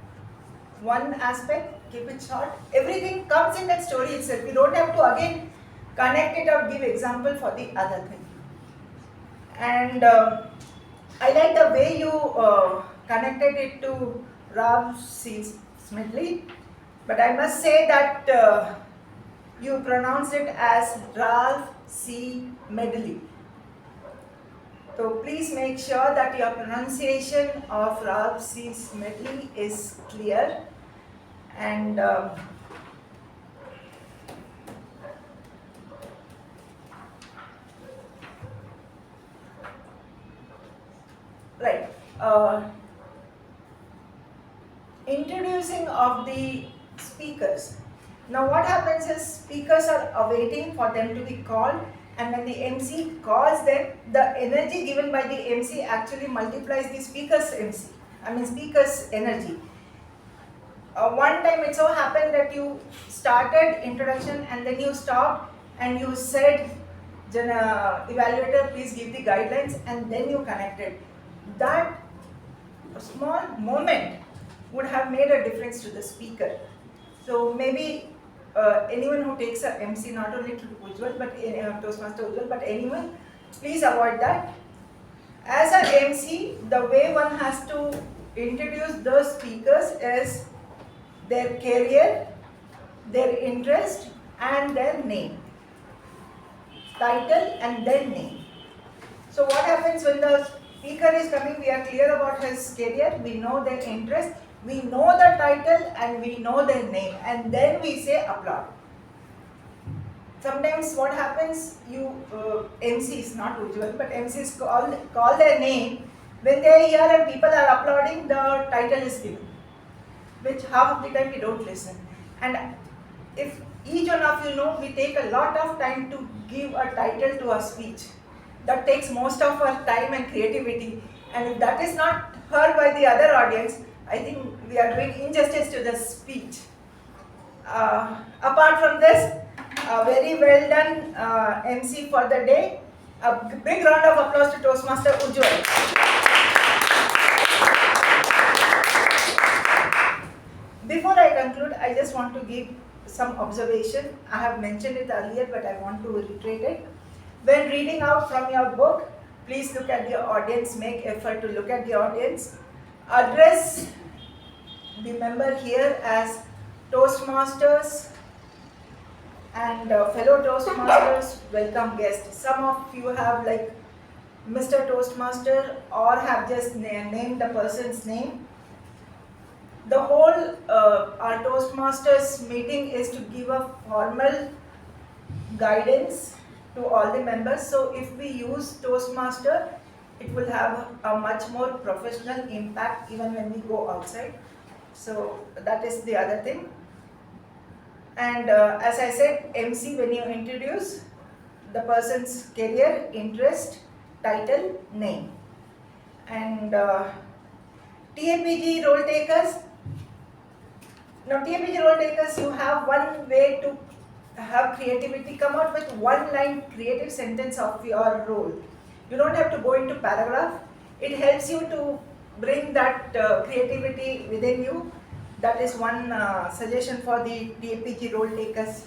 one aspect, keep it short. Everything comes in that story itself. You don't have to again connect it or give example for the other thing. And I like the way you connected it to Ralph C. Smedley, but I must say that you pronounced it as Ralph C. Medley. So please make sure that your pronunciation of Ralph C. Medley is clear. And right. Introducing of the speakers. Now what happens is speakers are awaiting for them to be called, and when the MC calls them, the energy given by the MC actually multiplies the speaker's energy. One time it so happened that you started introduction and then you stopped and you said, Evaluator, please give the guidelines, and then you connected. That small moment would have made a difference to the speaker. So maybe anyone who takes a MC, not only to Ujwal, but Toastmaster Ujwal, but anyone, please avoid that. As an MC, the way one has to introduce those speakers is their career, their interest, and their name. Title and then name. So what happens when the speaker is coming, we are clear about his career, we know their interest, we know the title, and we know their name, and then we say applaud. Sometimes what happens, MCs, not Ujwal, but MCs call their name, when they are here and people are applauding, the title is given, which half of the time we don't listen. And if each one of you know, we take a lot of time to give a title to a speech. That takes most of our time and creativity, and if that is not heard by the other audience, I think we are doing injustice to the speech. Apart from this, a very well done MC for the day. A big round of applause to Toastmaster Ujwal. Before I conclude, I just want to give some observation. I have mentioned it earlier, but I want to reiterate it. When reading out from your book, please look at the audience, make effort to look at the audience. Address the member here as Toastmasters and fellow Toastmasters, welcome guests. Some of you have like Mr. Toastmaster or have just named the person's name. The whole our Toastmasters meeting is to give a formal guidance to all the members. So if we use Toastmaster, it will have a much more professional impact even when we go outside. So that is the other thing. And as I said, MC, when you introduce the person's career, interest, title, name. And TAPG role takers. Now TAPG role takers, you have one way to have creativity, come out with one line creative sentence of your role. You don't have to go into paragraph. It helps you to bring that creativity within you. That is one suggestion for the TAPG role takers,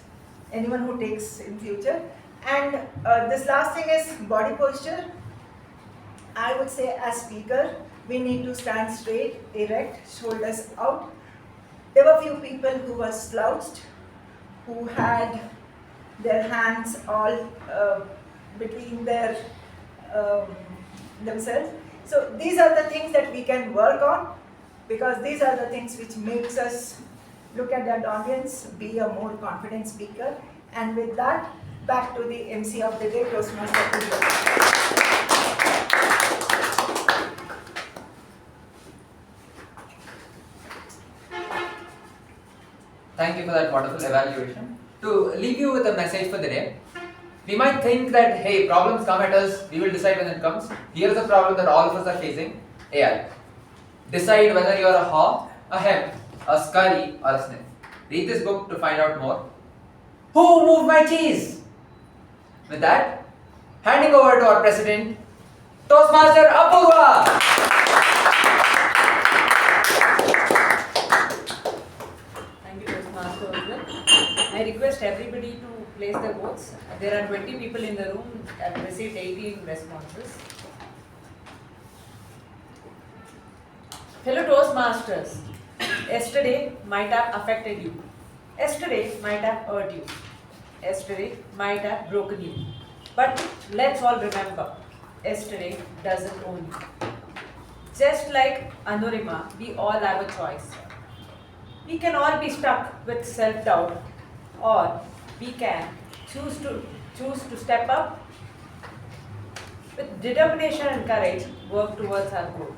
anyone who takes in future. And this last thing is body posture. I would say as speaker, we need to stand straight, erect, shoulders out. There were few people who were slouched, who had their hands all between their themselves. So these are the things that we can work on, because these are the things which makes us look at that audience, be a more confident speaker. And with that, back to the MC of the day, Toastmaster Ujwal. Thank you for that wonderful evaluation. To leave you with a message for the day, we might think that, hey, problems come at us, we will decide when it comes. Here is a problem that all of us are facing, AI. Decide whether you are a hawk, a hen, a scurry, or a sniff. Read this book to find out more. Who moved my cheese? With that, handing over to our president, Toastmaster Apoorva. Thank you, Toastmaster Ujwal. I request everybody to place their votes. There are 20 people in the room and received 18 responses. Fellow Toastmasters, yesterday might have affected you. Yesterday might have hurt you. Yesterday might have broken you. But let's all remember, yesterday doesn't own you. Just like Anurima, we all have a choice. We can all be stuck with self-doubt, or we can choose to step up with determination and courage, work towards our goal.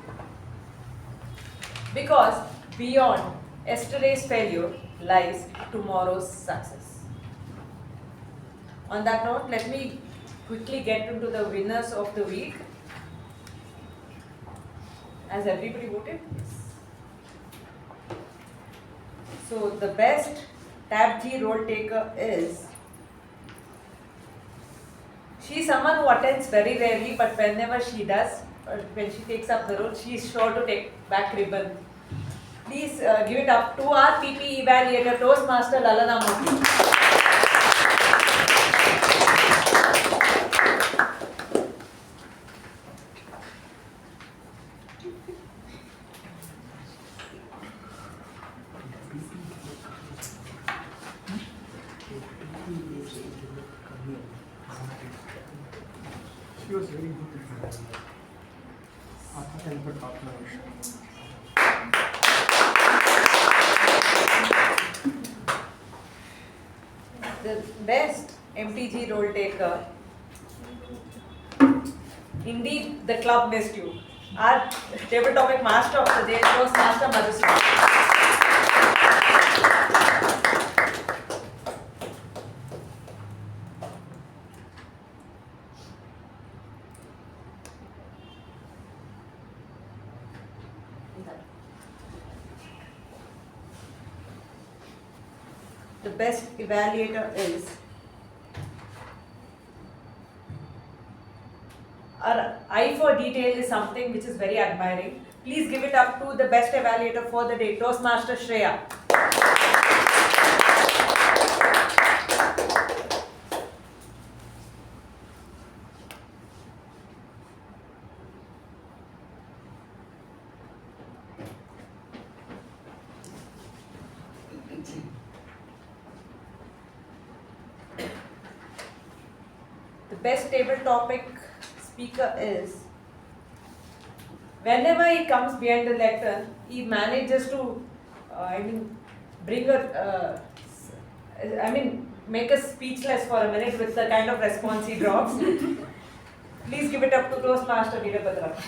Because beyond yesterday's failure lies tomorrow's success. On that note, let me quickly get into the winners of the week. Has everybody voted? So the best TAPG role taker is, she's someone who attends very rarely, but whenever she does, when she takes up the role, she is sure to take back ribbon. Please give it up to our PP Evaluator, Toastmaster Lalana. She was very good. The best MTG role taker. Indeed, the club missed you. Our table topic master of the day was Master Madhusudan. The best evaluator is our eye for detail is something which is very admiring. Please give it up to the best evaluator for the day, Toastmaster Shreya. The best table topic speaker is, whenever he comes behind the lectern, he manages to, make us speechless for a minute with the kind of response he drops. Please give it up to Toastmaster Veerabadrappa.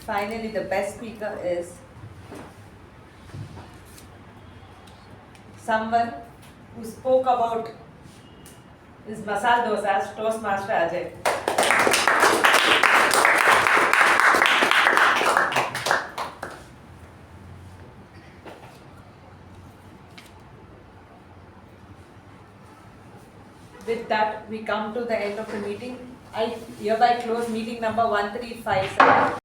Finally, the best speaker is someone who spoke about his masala dosas, Toastmaster Ajay. With that, we come to the end of the meeting. I hereby close meeting number 1357.